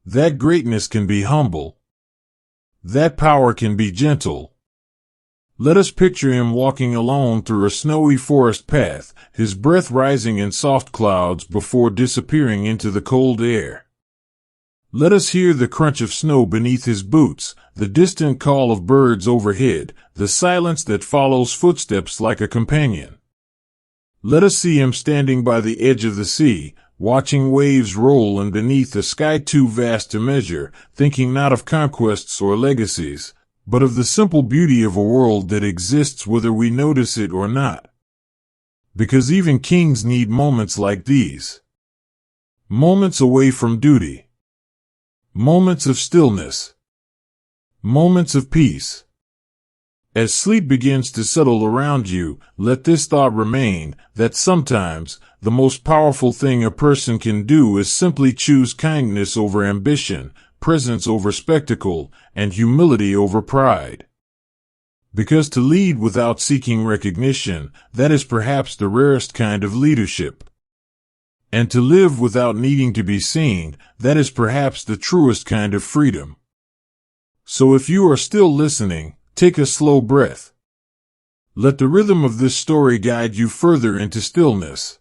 Speaker 1: That greatness can be humble. That power can be gentle. Let us picture him walking alone through a snowy forest path, his breath rising in soft clouds before disappearing into the cold air. Let us hear the crunch of snow beneath his boots, the distant call of birds overhead, the silence that follows footsteps like a companion. Let us see him standing by the edge of the sea, watching waves roll and beneath a sky too vast to measure, thinking not of conquests or legacies, but of the simple beauty of a world that exists whether we notice it or not. Because even kings need moments like these. Moments away from duty. Moments of stillness. Moments of peace. As sleep begins to settle around you, let this thought remain, that sometimes, the most powerful thing a person can do is simply choose kindness over ambition, presence over spectacle, and humility over pride. Because to lead without seeking recognition, that is perhaps the rarest kind of leadership. And to live without needing to be seen, that is perhaps the truest kind of freedom. So if you are still listening, take a slow breath. Let the rhythm of this story guide you further into stillness.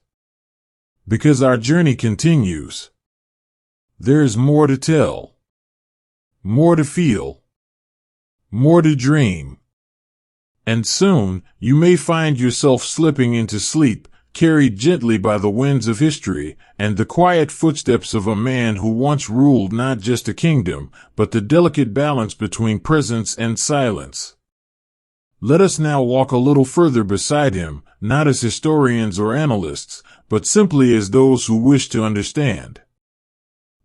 Speaker 1: Because our journey continues. There is more to tell. More to feel. More to dream. And soon, you may find yourself slipping into sleep, carried gently by the winds of history, and the quiet footsteps of a man who once ruled not just a kingdom, but the delicate balance between presence and silence. Let us now walk a little further beside him, not as historians or analysts, but simply as those who wish to understand.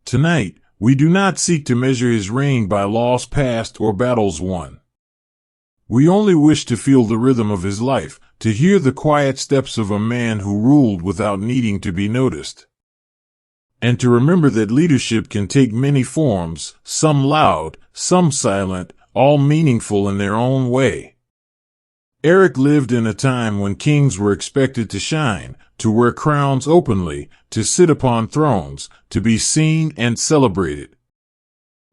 Speaker 1: Tonight, we do not seek to measure his reign by laws passed or battles won. We only wish to feel the rhythm of his life, to hear the quiet steps of a man who ruled without needing to be noticed. And to remember that leadership can take many forms, some loud, some silent, all meaningful in their own way. Eric lived in a time when kings were expected to shine, to wear crowns openly, to sit upon thrones, to be seen and celebrated.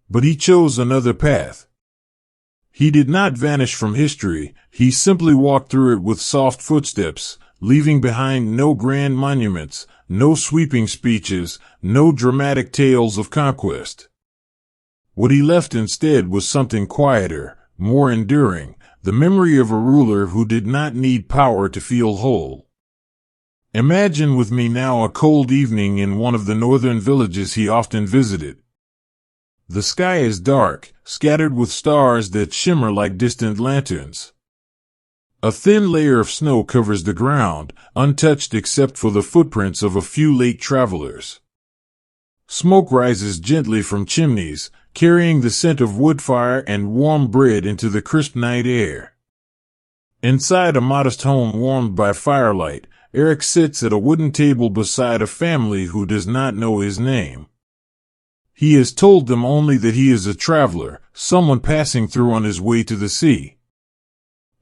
Speaker 1: But he chose another path. He did not vanish from history, he simply walked through it with soft footsteps, leaving behind no grand monuments, no sweeping speeches, no dramatic tales of conquest. What he left instead was something quieter, more enduring, the memory of a ruler who did not need power to feel whole. Imagine with me now a cold evening in one of the northern villages he often visited. The sky is dark, scattered with stars that shimmer like distant lanterns. A thin layer of snow covers the ground, untouched except for the footprints of a few late travelers. Smoke rises gently from chimneys, carrying the scent of wood fire and warm bread into the crisp night air. Inside a modest home warmed by firelight, Eric sits at a wooden table beside a family who does not know his name. He has told them only that he is a traveler, someone passing through on his way to the sea.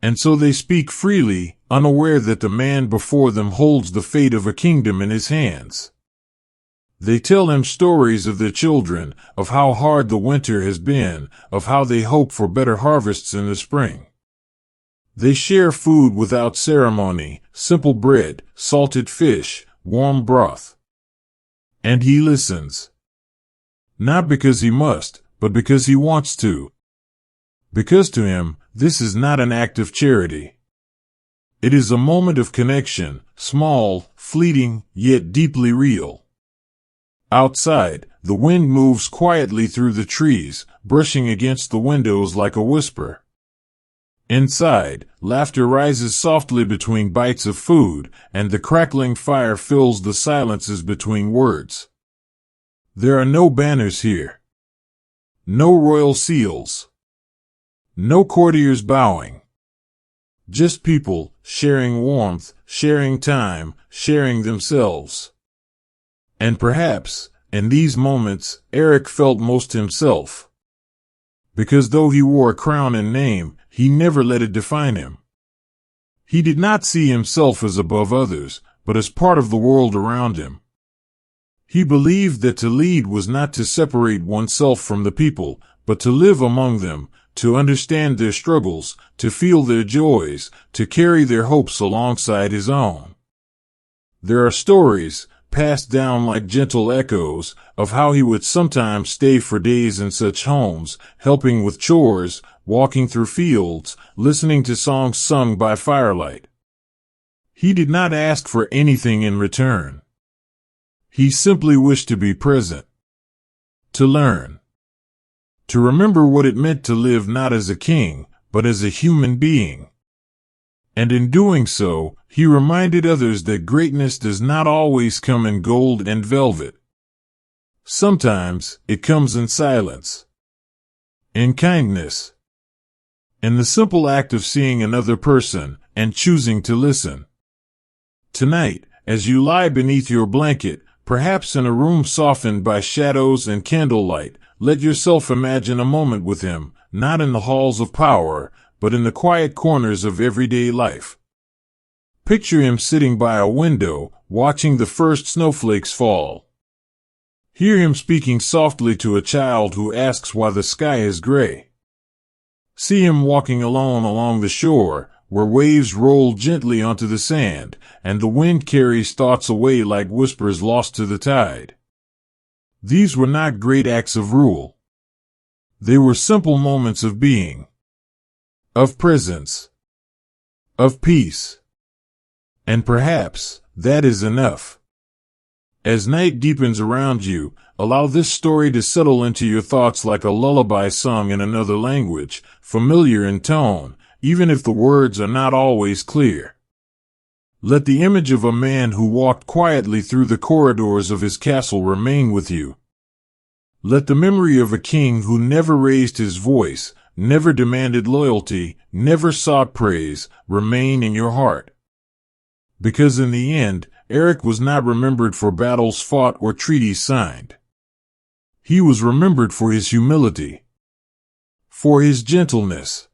Speaker 1: And so they speak freely, unaware that the man before them holds the fate of a kingdom in his hands. They tell him stories of their children, of how hard the winter has been, of how they hope for better harvests in the spring. They share food without ceremony, simple bread, salted fish, warm broth. And he listens. Not because he must, but because he wants to. Because to him, this is not an act of charity. It is a moment of connection, small, fleeting, yet deeply real. Outside, the wind moves quietly through the trees, brushing against the windows like a whisper. Inside, laughter rises softly between bites of food, and the crackling fire fills the silences between words. There are no banners here. No royal seals. No courtiers bowing. Just people, sharing warmth, sharing time, sharing themselves. And perhaps, in these moments, Eric felt most himself. Because though he wore a crown and name, he never let it define him. He did not see himself as above others, but as part of the world around him. He believed that to lead was not to separate oneself from the people, but to live among them, to understand their struggles, to feel their joys, to carry their hopes alongside his own. There are stories, passed down like gentle echoes, of how he would sometimes stay for days in such homes, helping with chores, walking through fields, listening to songs sung by firelight. He did not ask for anything in return. He simply wished to be present, to learn, to remember what it meant to live not as a king, but as a human being. And in doing so, he reminded others that greatness does not always come in gold and velvet. Sometimes it comes in silence, in kindness, in the simple act of seeing another person and choosing to listen. Tonight, as you lie beneath your blanket, perhaps in a room softened by shadows and candlelight, let yourself imagine a moment with him, not in the halls of power, but in the quiet corners of everyday life. Picture him sitting by a window, watching the first snowflakes fall. Hear him speaking softly to a child who asks why the sky is gray. See him walking alone along the shore, where waves roll gently onto the sand, and the wind carries thoughts away like whispers lost to the tide. These were not great acts of rule. They were simple moments of being, of presence, of peace. And perhaps that is enough. As night deepens around you, allow this story to settle into your thoughts like a lullaby sung in another language, familiar in tone, even if the words are not always clear. Let the image of a man who walked quietly through the corridors of his castle remain with you. Let the memory of a king who never raised his voice, never demanded loyalty, never sought praise, remain in your heart. Because in the end, Eric was not remembered for battles fought or treaties signed. He was remembered for his humility, for his gentleness,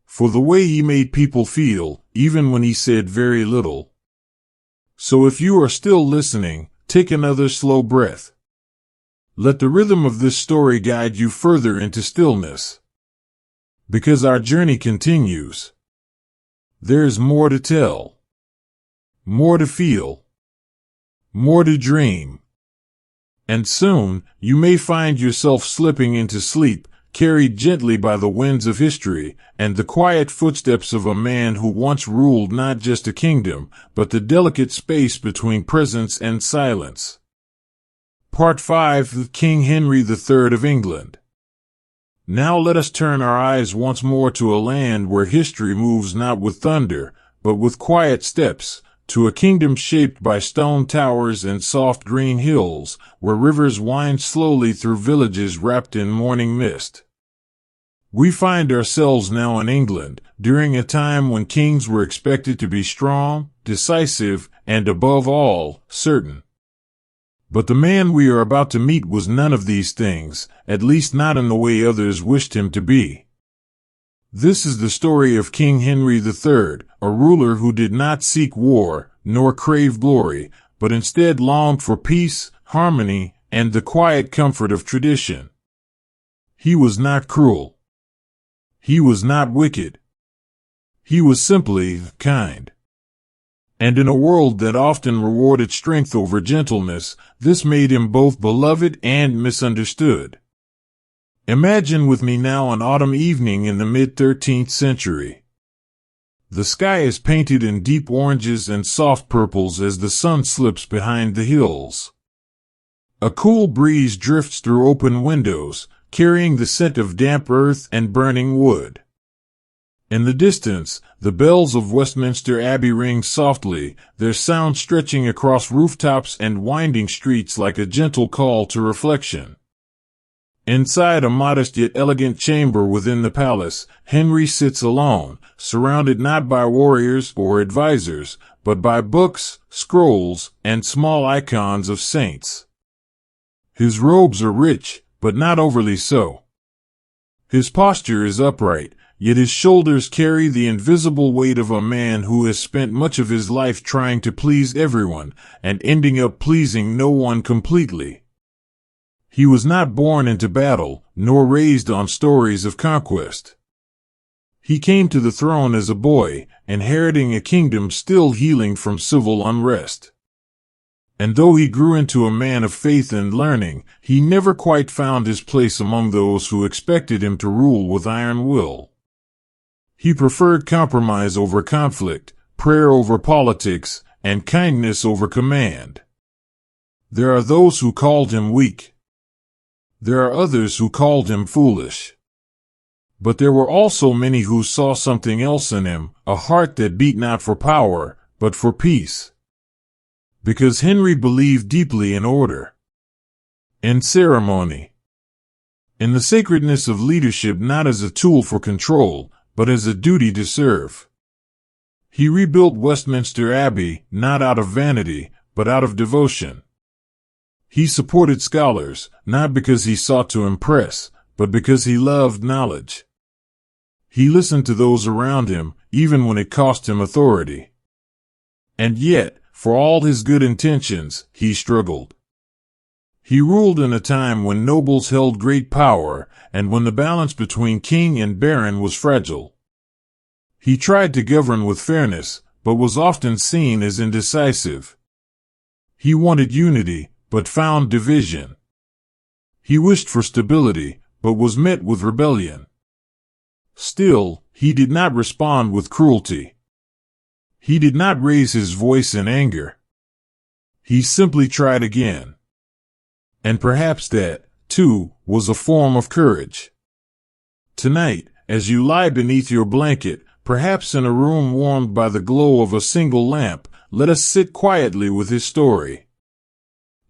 Speaker 1: for the way he made people feel, even when he said very little. So if you are still listening, take another slow breath. Let the rhythm of this story guide you further into stillness. Because our journey continues. There is more to tell, more to feel, more to dream. And soon, you may find yourself slipping into sleep, carried gently by the winds of history, and the quiet footsteps of a man who once ruled not just a kingdom, but the delicate space between presence and silence. Part 5: King Henry III of England. Now let us turn our eyes once more to a land where history moves not with thunder, but with quiet steps, to a kingdom shaped by stone towers and soft green hills, where rivers wind slowly through villages wrapped in morning mist. We find ourselves now in England, during a time when kings were expected to be strong, decisive, and above all, certain. But the man we are about to meet was none of these things, at least not in the way others wished him to be. This is the story of King Henry III, a ruler who did not seek war, nor crave glory, but instead longed for peace, harmony, and the quiet comfort of tradition. He was not cruel. He was not wicked. He was simply kind. And in a world that often rewarded strength over gentleness, this made him both beloved and misunderstood. Imagine with me now an autumn evening in the mid-13th century. The sky is painted in deep oranges and soft purples as the sun slips behind the hills. A cool breeze drifts through open windows, carrying the scent of damp earth and burning wood. In the distance, the bells of Westminster Abbey ring softly, their sound stretching across rooftops and winding streets like a gentle call to reflection. Inside a modest yet elegant chamber within the palace, Henry sits alone, surrounded not by warriors or advisors, but by books, scrolls, and small icons of saints. His robes are rich, but not overly so. His posture is upright, yet his shoulders carry the invisible weight of a man who has spent much of his life trying to please everyone, and ending up pleasing no one completely. He was not born into battle, nor raised on stories of conquest. He came to the throne as a boy, inheriting a kingdom still healing from civil unrest. And though he grew into a man of faith and learning, he never quite found his place among those who expected him to rule with iron will. He preferred compromise over conflict, prayer over politics, and kindness over command. There are those who called him weak. There are others who called him foolish. But there were also many who saw something else in him, a heart that beat not for power, but for peace. Because Henry believed deeply in order, in ceremony, in the sacredness of leadership not as a tool for control, but as a duty to serve. He rebuilt Westminster Abbey, not out of vanity, but out of devotion. He supported scholars, not because he sought to impress, but because he loved knowledge. He listened to those around him, even when it cost him authority. And yet, for all his good intentions, he struggled. He ruled in a time when nobles held great power, and when the balance between king and baron was fragile. He tried to govern with fairness, but was often seen as indecisive. He wanted unity, but found division. He wished for stability, but was met with rebellion. Still, he did not respond with cruelty. He did not raise his voice in anger. He simply tried again. And perhaps that, too, was a form of courage. Tonight, as you lie beneath your blanket, perhaps in a room warmed by the glow of a single lamp, let us sit quietly with his story.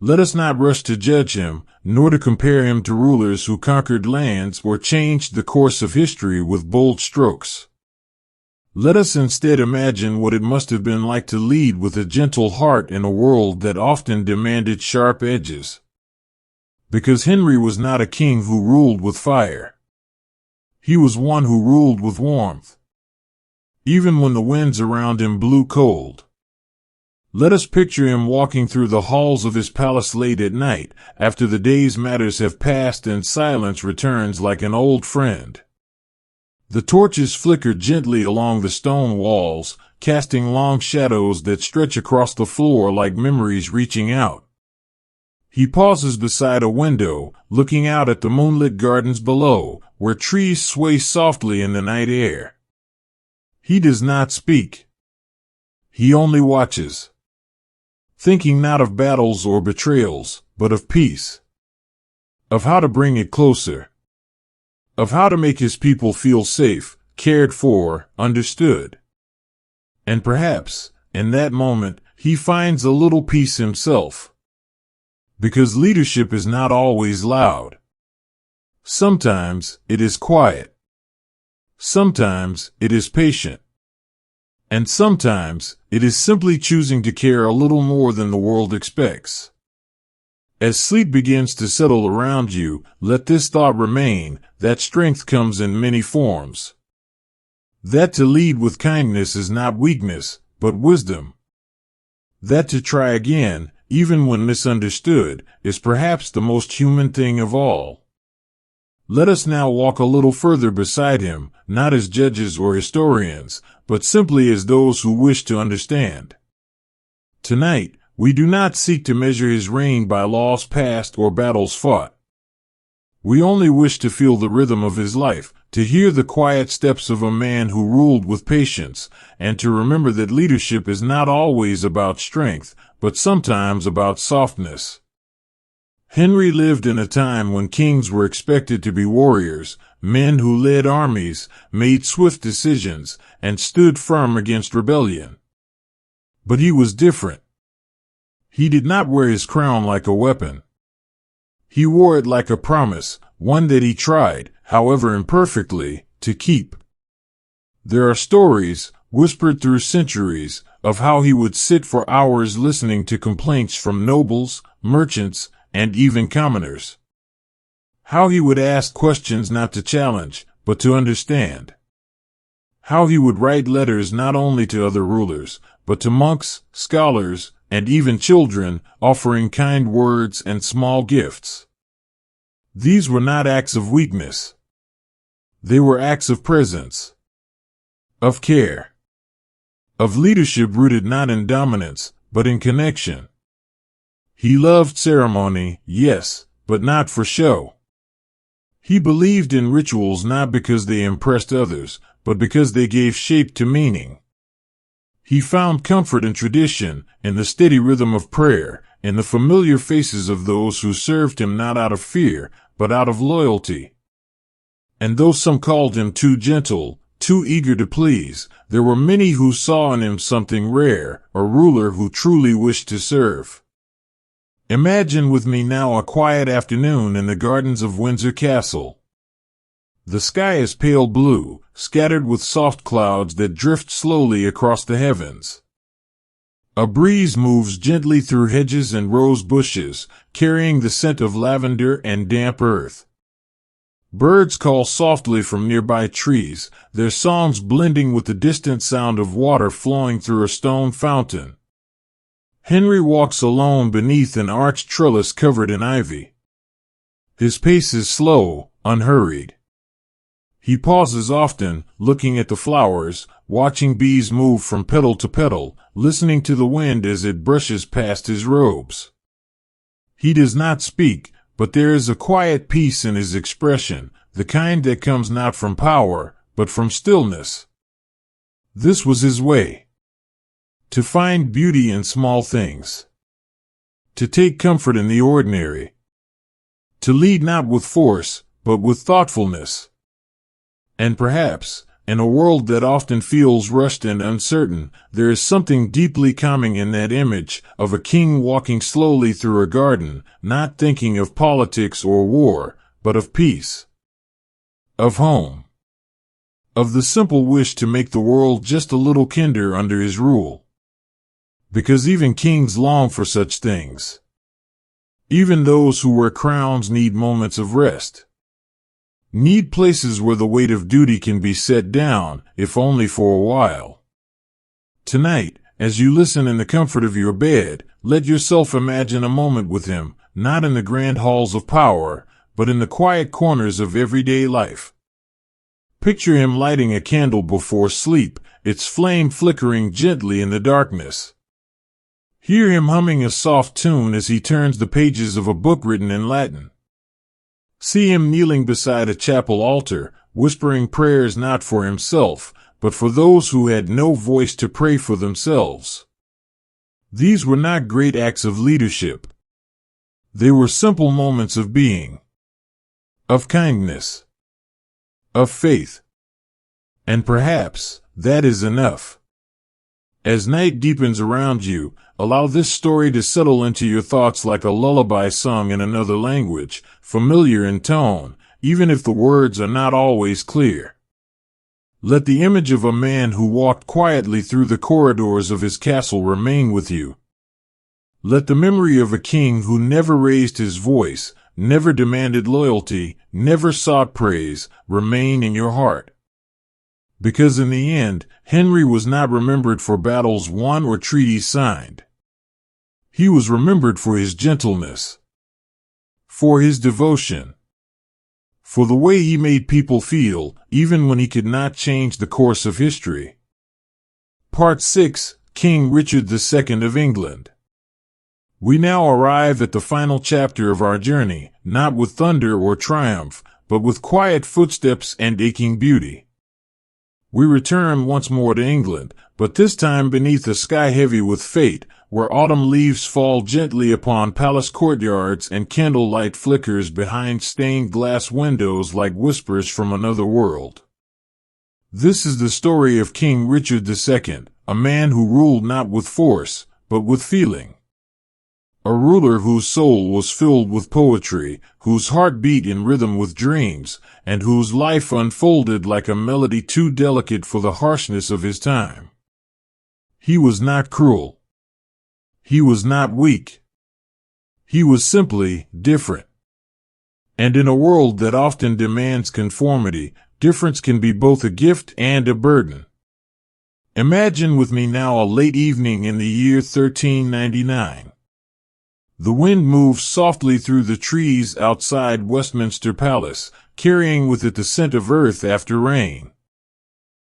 Speaker 1: Let us not rush to judge him, nor to compare him to rulers who conquered lands or changed the course of history with bold strokes. Let us instead imagine what it must have been like to lead with a gentle heart in a world that often demanded sharp edges. Because Henry was not a king who ruled with fire. He was one who ruled with warmth, even when the winds around him blew cold. Let us picture him walking through the halls of his palace late at night, after the day's matters have passed and silence returns like an old friend. The torches flicker gently along the stone walls, casting long shadows that stretch across the floor like memories reaching out. He pauses beside a window, looking out at the moonlit gardens below, where trees sway softly in the night air. He does not speak. He only watches, thinking not of battles or betrayals, but of peace, of how to bring it closer, of how to make his people feel safe, cared for, understood. And perhaps, in that moment, he finds a little peace himself. Because leadership is not always loud. Sometimes it is quiet. Sometimes it is patient. And sometimes it is simply choosing to care a little more than the world expects. As sleep begins to settle around you, let this thought remain, that strength comes in many forms. That to lead with kindness is not weakness, but wisdom. That to try again, even when misunderstood, is perhaps the most human thing of all. Let us now walk a little further beside him, not as judges or historians, but simply as those who wish to understand. Tonight, we do not seek to measure his reign by laws passed or battles fought. We only wish to feel the rhythm of his life, to hear the quiet steps of a man who ruled with patience, and to remember that leadership is not always about strength, but sometimes about softness. Henry lived in a time when kings were expected to be warriors, men who led armies, made swift decisions, and stood firm against rebellion. But he was different. He did not wear his crown like a weapon. He wore it like a promise, one that he tried, however imperfectly, to keep. There are stories, whispered through centuries, of how he would sit for hours listening to complaints from nobles, merchants, and even commoners. How he would ask questions not to challenge, but to understand. How he would write letters not only to other rulers, but to monks, scholars, and even children, offering kind words and small gifts. These were not acts of weakness. They were acts of presence, of care, of leadership rooted not in dominance, but in connection. He loved ceremony, yes, but not for show. He believed in rituals not because they impressed others, but because they gave shape to meaning. He found comfort in tradition, in the steady rhythm of prayer, in the familiar faces of those who served him not out of fear, but out of loyalty. And though some called him too gentle, too eager to please, there were many who saw in him something rare, a ruler who truly wished to serve. Imagine with me now a quiet afternoon in the gardens of Windsor Castle. The sky is pale blue, scattered with soft clouds that drift slowly across the heavens. A breeze moves gently through hedges and rose bushes, carrying the scent of lavender and damp earth. Birds call softly from nearby trees, their songs blending with the distant sound of water flowing through a stone fountain. Henry walks alone beneath an arched trellis covered in ivy. His pace is slow, unhurried. He pauses often, looking at the flowers, watching bees move from petal to petal, listening to the wind as it brushes past his robes. He does not speak, but there is a quiet peace in his expression, the kind that comes not from power, but from stillness. This was his way. To find beauty in small things. To take comfort in the ordinary. To lead not with force, but with thoughtfulness. And perhaps, in a world that often feels rushed and uncertain, there is something deeply calming in that image of a king walking slowly through a garden, not thinking of politics or war, but of peace. Of home. Of the simple wish to make the world just a little kinder under his rule. Because even kings long for such things. Even those who wear crowns need moments of rest. Need places where the weight of duty can be set down, if only for a while. Tonight, as you listen in the comfort of your bed, let yourself imagine a moment with him, not in the grand halls of power, but in the quiet corners of everyday life. Picture him lighting a candle before sleep, its flame flickering gently in the darkness. Hear him humming a soft tune as he turns the pages of a book written in Latin. See him kneeling beside a chapel altar, whispering prayers not for himself, but for those who had no voice to pray for themselves. These were not great acts of leadership. They were simple moments of being, of kindness, of faith. And perhaps that is enough. As night deepens around you, allow this story to settle into your thoughts like a lullaby sung in another language, familiar in tone, even if the words are not always clear. Let the image of a man who walked quietly through the corridors of his castle remain with you. Let the memory of a king who never raised his voice, never demanded loyalty, never sought praise, remain in your heart. Because in the end, Henry was not remembered for battles won or treaties signed. He was remembered for his gentleness, for his devotion, for the way he made people feel, even when he could not change the course of history. Part 6, King Richard II of England. We now arrive at the final chapter of our journey, not with thunder or triumph, but with quiet footsteps and aching beauty. We return once more to England, but this time beneath a sky heavy with fate, where autumn leaves fall gently upon palace courtyards and candlelight flickers behind stained glass windows like whispers from another world. This is the story of King Richard II, a man who ruled not with force, but with feeling. A ruler whose soul was filled with poetry, whose heart beat in rhythm with dreams, and whose life unfolded like a melody too delicate for the harshness of his time. He was not cruel. He was not weak. He was simply different. And in a world that often demands conformity, difference can be both a gift and a burden. Imagine with me now a late evening in the year 1399. The wind moves softly through the trees outside Westminster Palace, carrying with it the scent of earth after rain.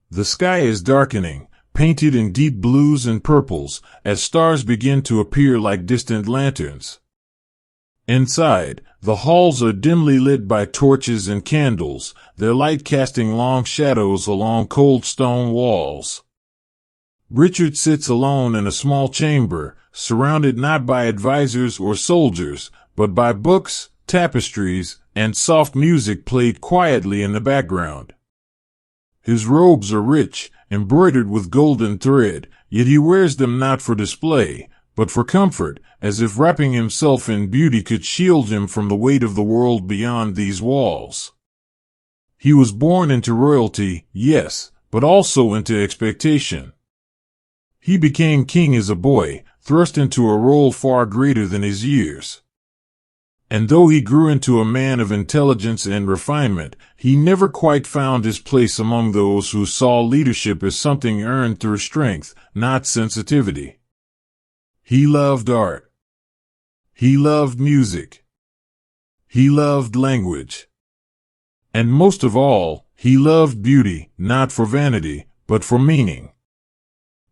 Speaker 1: The sky is darkening, painted in deep blues and purples, as stars begin to appear like distant lanterns. Inside, the halls are dimly lit by torches and candles, their light casting long shadows along cold stone walls. Richard sits alone in a small chamber, surrounded not by advisors or soldiers, but by books, tapestries, and soft music played quietly in the background. His robes are rich, embroidered with golden thread, yet he wears them not for display, but for comfort, as if wrapping himself in beauty could shield him from the weight of the world beyond these walls. He was born into royalty, yes, but also into expectation. He became king as a boy, thrust into a role far greater than his years. And though he grew into a man of intelligence and refinement, he never quite found his place among those who saw leadership as something earned through strength, not sensitivity. He loved art. He loved music. He loved language. And most of all, he loved beauty, not for vanity, but for meaning.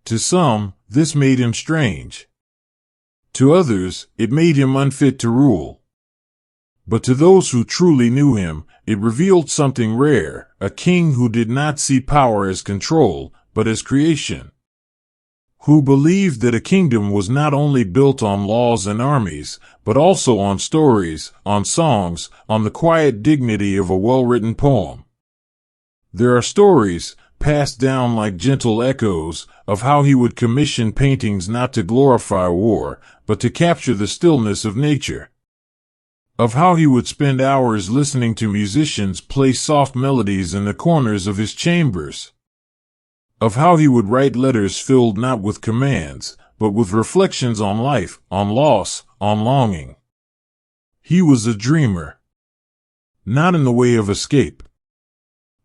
Speaker 1: To some, this made him strange. To others, it made him unfit to rule. But to those who truly knew him, it revealed something rare, a king who did not see power as control, but as creation. Who believed that a kingdom was not only built on laws and armies, but also on stories, on songs, on the quiet dignity of a well-written poem. There are stories, passed down like gentle echoes, of how he would commission paintings not to glorify war, but to capture the stillness of nature. Of how he would spend hours listening to musicians play soft melodies in the corners of his chambers. Of how he would write letters filled not with commands, but with reflections on life, on loss, on longing. He was a dreamer. Not in the way of escape,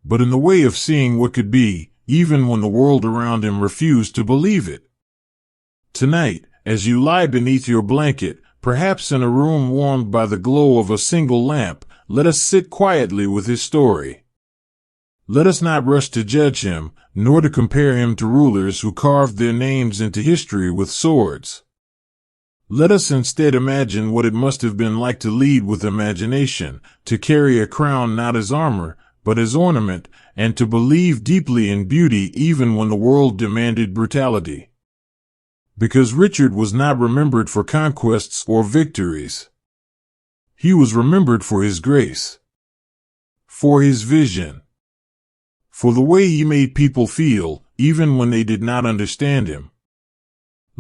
Speaker 1: but in the way of seeing what could be, even when the world around him refused to believe it. Tonight, as you lie beneath your blanket, perhaps in a room warmed by the glow of a single lamp, let us sit quietly with his story. Let us not rush to judge him, nor to compare him to rulers who carved their names into history with swords. Let us instead imagine what it must have been like to lead with imagination, to carry a crown not as armor, but as ornament, and to believe deeply in beauty even when the world demanded brutality. Because Richard was not remembered for conquests or victories. He was remembered for his grace, for his vision, for the way he made people feel, even when they did not understand him.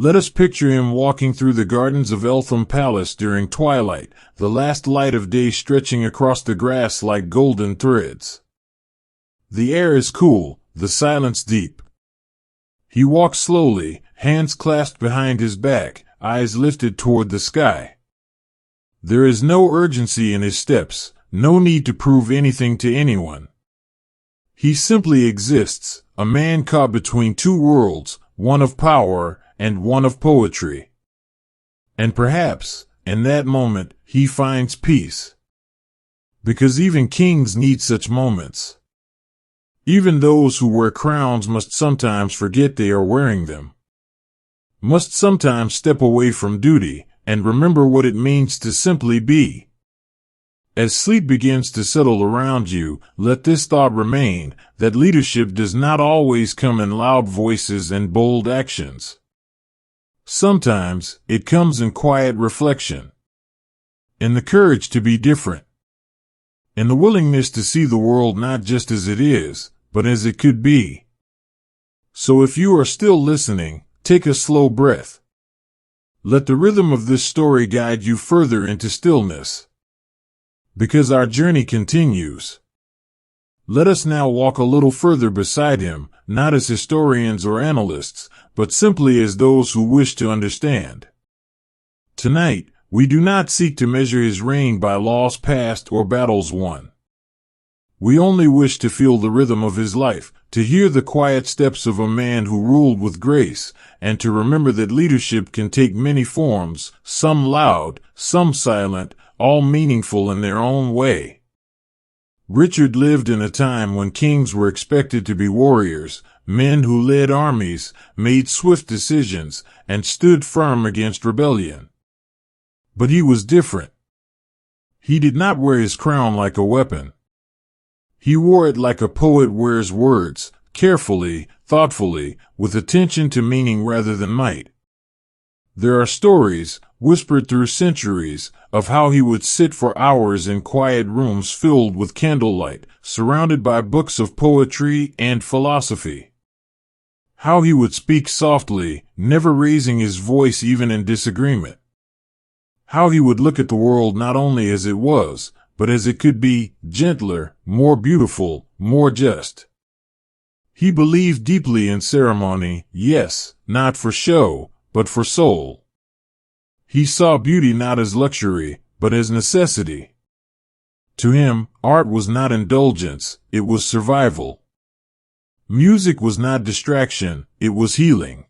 Speaker 1: Let us picture him walking through the gardens of Eltham Palace during twilight, the last light of day stretching across the grass like golden threads. The air is cool, the silence deep. He walks slowly, hands clasped behind his back, eyes lifted toward the sky. There is no urgency in his steps, no need to prove anything to anyone. He simply exists, a man caught between two worlds, one of power and one of poetry. And perhaps, in that moment, he finds peace. Because even kings need such moments. Even those who wear crowns must sometimes forget they are wearing them. Must sometimes step away from duty and remember what it means to simply be. As sleep begins to settle around you, let this thought remain, that leadership does not always come in loud voices and bold actions. Sometimes, it comes in quiet reflection. In the courage to be different. In the willingness to see the world not just as it is, but as it could be. So if you are still listening, take a slow breath. Let the rhythm of this story guide you further into stillness. Because our journey continues. Let us now walk a little further beside him, not as historians or analysts, but simply as those who wish to understand. Tonight, we do not seek to measure his reign by laws passed or battles won. We only wish to feel the rhythm of his life, to hear the quiet steps of a man who ruled with grace, and to remember that leadership can take many forms, some loud, some silent, all meaningful in their own way. Richard lived in a time when kings were expected to be warriors, men who led armies, made swift decisions, and stood firm against rebellion. But he was different. He did not wear his crown like a weapon. He wore it like a poet wears words, carefully, thoughtfully, with attention to meaning rather than might. There are stories, whispered through centuries, of how he would sit for hours in quiet rooms filled with candlelight, surrounded by books of poetry and philosophy. How he would speak softly, never raising his voice even in disagreement. How he would look at the world not only as it was, but as it could be, gentler, more beautiful, more just. He believed deeply in ceremony, yes, not for show, but for soul. He saw beauty not as luxury, but as necessity. To him, art was not indulgence, it was survival. Music was not distraction, it was healing.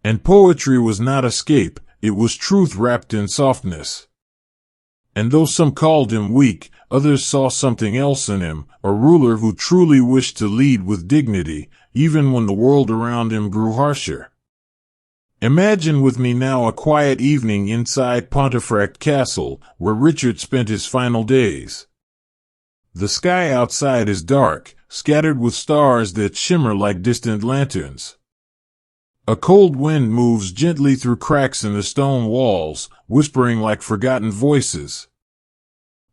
Speaker 1: And poetry was not escape, it was truth wrapped in softness. And though some called him weak, others saw something else in him, a ruler who truly wished to lead with dignity, even when the world around him grew harsher. Imagine with me now a quiet evening inside Pontefract Castle, where Richard spent his final days. The sky outside is dark, scattered with stars that shimmer like distant lanterns. A cold wind moves gently through cracks in the stone walls, whispering like forgotten voices.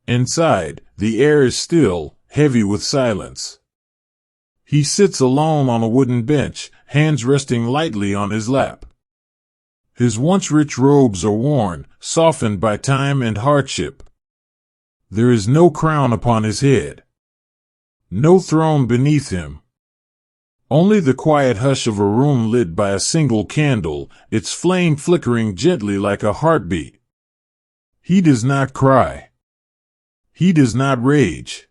Speaker 1: Inside, the air is still, heavy with silence. He sits alone on a wooden bench, hands resting lightly on his lap. His once rich robes are worn, softened by time and hardship. There is no crown upon his head. No throne beneath him. Only the quiet hush of a room lit by a single candle, its flame flickering gently like a heartbeat. He does not cry. He does not rage.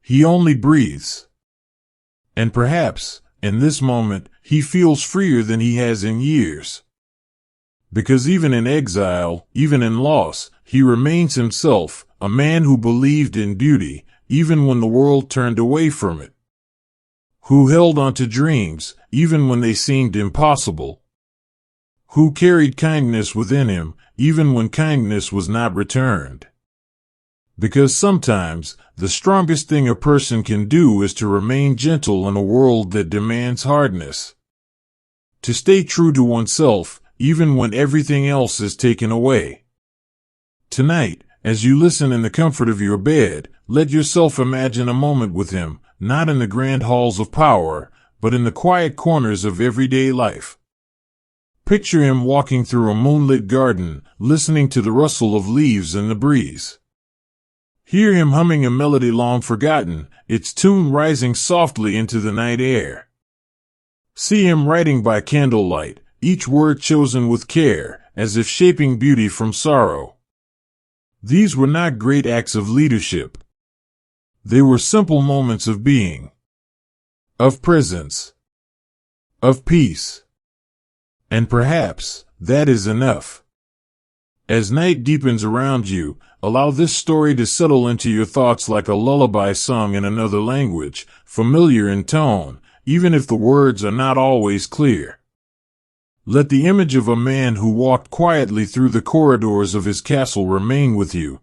Speaker 1: He only breathes. And perhaps, in this moment, he feels freer than he has in years. Because even in exile, even in loss, he remains himself, a man who believed in beauty, even when the world turned away from it. Who held on to dreams, even when they seemed impossible. Who carried kindness within him, even when kindness was not returned. Because sometimes, the strongest thing a person can do is to remain gentle in a world that demands hardness. To stay true to oneself, even when everything else is taken away. Tonight, as you listen in the comfort of your bed, let yourself imagine a moment with him, not in the grand halls of power, but in the quiet corners of everyday life. Picture him walking through a moonlit garden, listening to the rustle of leaves in the breeze. Hear him humming a melody long forgotten, its tune rising softly into the night air. See him writing by candlelight, each word chosen with care, as if shaping beauty from sorrow. These were not great acts of leadership. They were simple moments of being, of presence, of peace. And perhaps that is enough. As night deepens around you, allow this story to settle into your thoughts like a lullaby sung in another language, familiar in tone, even if the words are not always clear. Let the image of a man who walked quietly through the corridors of his castle remain with you.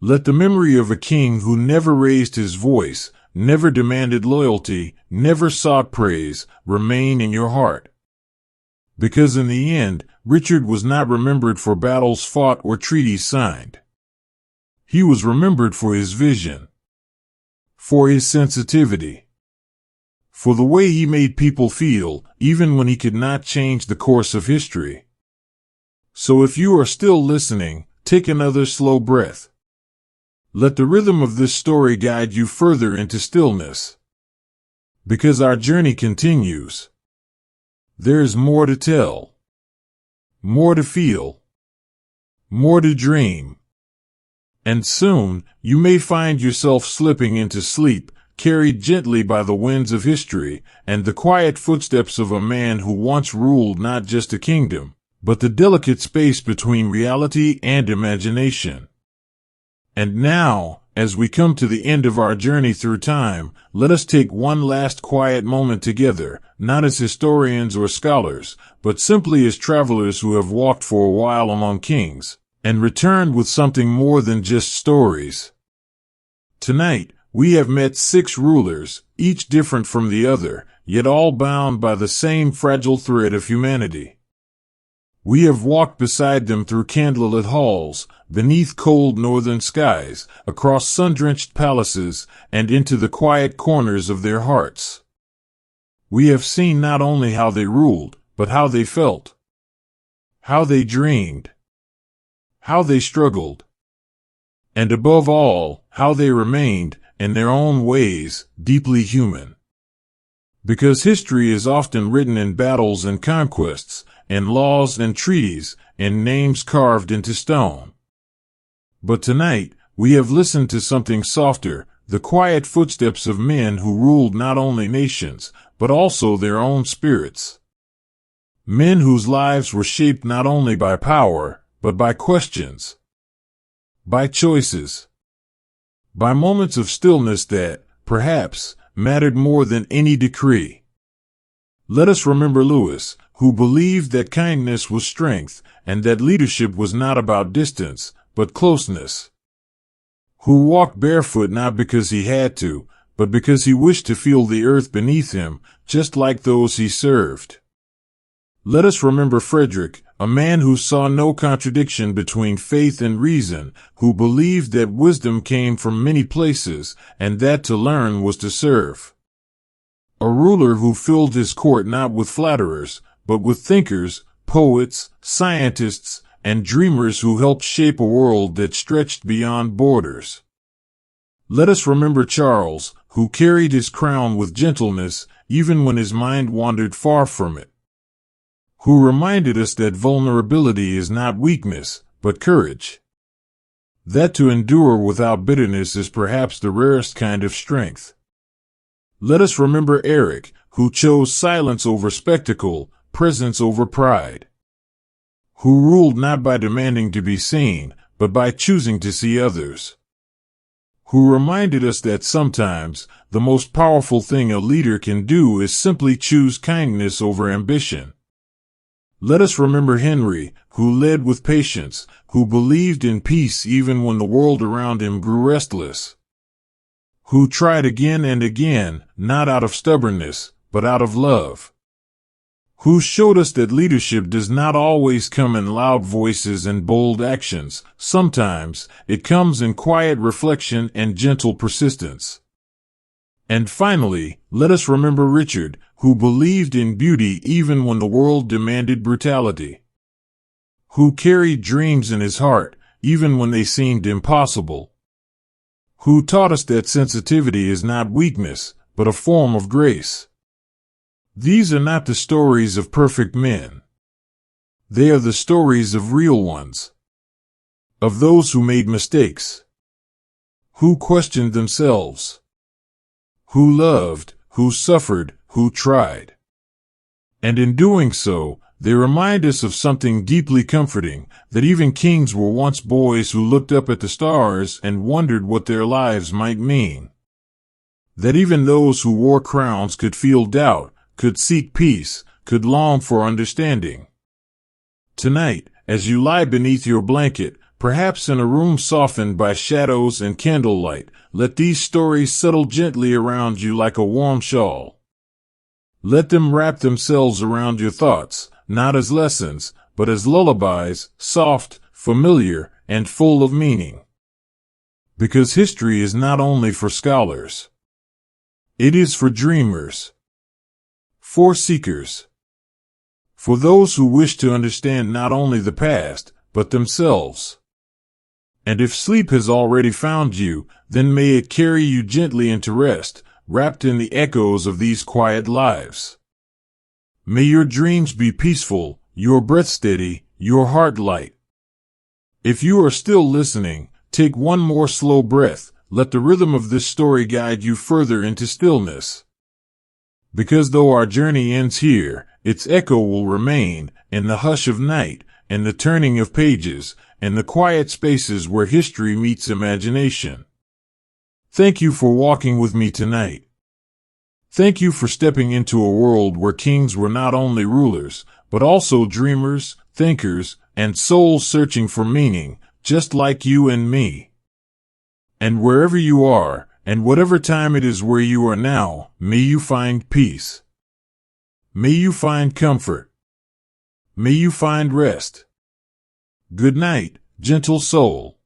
Speaker 1: Let the memory of a king who never raised his voice, never demanded loyalty, never sought praise, remain in your heart. Because in the end, Richard was not remembered for battles fought or treaties signed. He was remembered for his vision, for his sensitivity, for the way he made people feel, even when he could not change the course of history. So if you are still listening, take another slow breath. Let the rhythm of this story guide you further into stillness. Because our journey continues. There is more to tell, more to feel, more to dream. And soon, you may find yourself slipping into sleep, carried gently by the winds of history, and the quiet footsteps of a man who once ruled not just a kingdom, but the delicate space between reality and imagination. And now, as we come to the end of our journey through time, let us take one last quiet moment together, not as historians or scholars, but simply as travelers who have walked for a while among kings, and returned with something more than just stories. Tonight, we have met 6 rulers, each different from the other, yet all bound by the same fragile thread of humanity. We have walked beside them through candlelit halls, beneath cold northern skies, across sun-drenched palaces, and into the quiet corners of their hearts. We have seen not only how they ruled, but how they felt, how they dreamed, how they struggled, and above all, how they remained, in their own ways, deeply human. Because history is often written in battles and conquests, in laws and treaties, and names carved into stone. But tonight, we have listened to something softer, the quiet footsteps of men who ruled not only nations, but also their own spirits. Men whose lives were shaped not only by power, but by questions, by choices, by moments of stillness that, perhaps, mattered more than any decree. Let us remember Lewis, who believed that kindness was strength, and that leadership was not about distance, but closeness. Who walked barefoot not because he had to, but because he wished to feel the earth beneath him, just like those he served. Let us remember Frederick, a man who saw no contradiction between faith and reason, who believed that wisdom came from many places, and that to learn was to serve. A ruler who filled his court not with flatterers, but with thinkers, poets, scientists, and dreamers who helped shape a world that stretched beyond borders. Let us remember Charles, who carried his crown with gentleness, even when his mind wandered far from it. Who reminded us that vulnerability is not weakness, but courage. That to endure without bitterness is perhaps the rarest kind of strength. Let us remember Eric, who chose silence over spectacle, presence over pride. Who ruled not by demanding to be seen, but by choosing to see others. Who reminded us that sometimes, the most powerful thing a leader can do is simply choose kindness over ambition. Let us remember Henry, who led with patience, who believed in peace even when the world around him grew restless. Who tried again and again, not out of stubbornness, but out of love. Who showed us that leadership does not always come in loud voices and bold actions. Sometimes, it comes in quiet reflection and gentle persistence. And finally, let us remember Richard, who believed in beauty even when the world demanded brutality. Who carried dreams in his heart, even when they seemed impossible. Who taught us that sensitivity is not weakness, but a form of grace. These are not the stories of perfect men. They are the stories of real ones. Of those who made mistakes. Who questioned themselves. Who loved, who suffered, who tried. And in doing so, they remind us of something deeply comforting, that even kings were once boys who looked up at the stars and wondered what their lives might mean. That even those who wore crowns could feel doubt, could seek peace, could long for understanding. Tonight, as you lie beneath your blanket, perhaps in a room softened by shadows and candlelight, let these stories settle gently around you like a warm shawl. Let them wrap themselves around your thoughts, not as lessons, but as lullabies, soft, familiar, and full of meaning. Because history is not only for scholars. It is for dreamers. For seekers. For those who wish to understand not only the past, but themselves. And if sleep has already found you, then may it carry you gently into rest, wrapped in the echoes of these quiet lives. May your dreams be peaceful, your breath steady, your heart light. If you are still listening, take one more slow breath, let the rhythm of this story guide you further into stillness. Because though our journey ends here, its echo will remain, in the hush of night, in the turning of pages, in the quiet spaces where history meets imagination. Thank you for walking with me tonight. Thank you for stepping into a world where kings were not only rulers, but also dreamers, thinkers, and souls searching for meaning, just like you and me. And wherever you are, And whatever time it is where you are now, may you find peace. May you find comfort. May you find rest. Good night, gentle soul.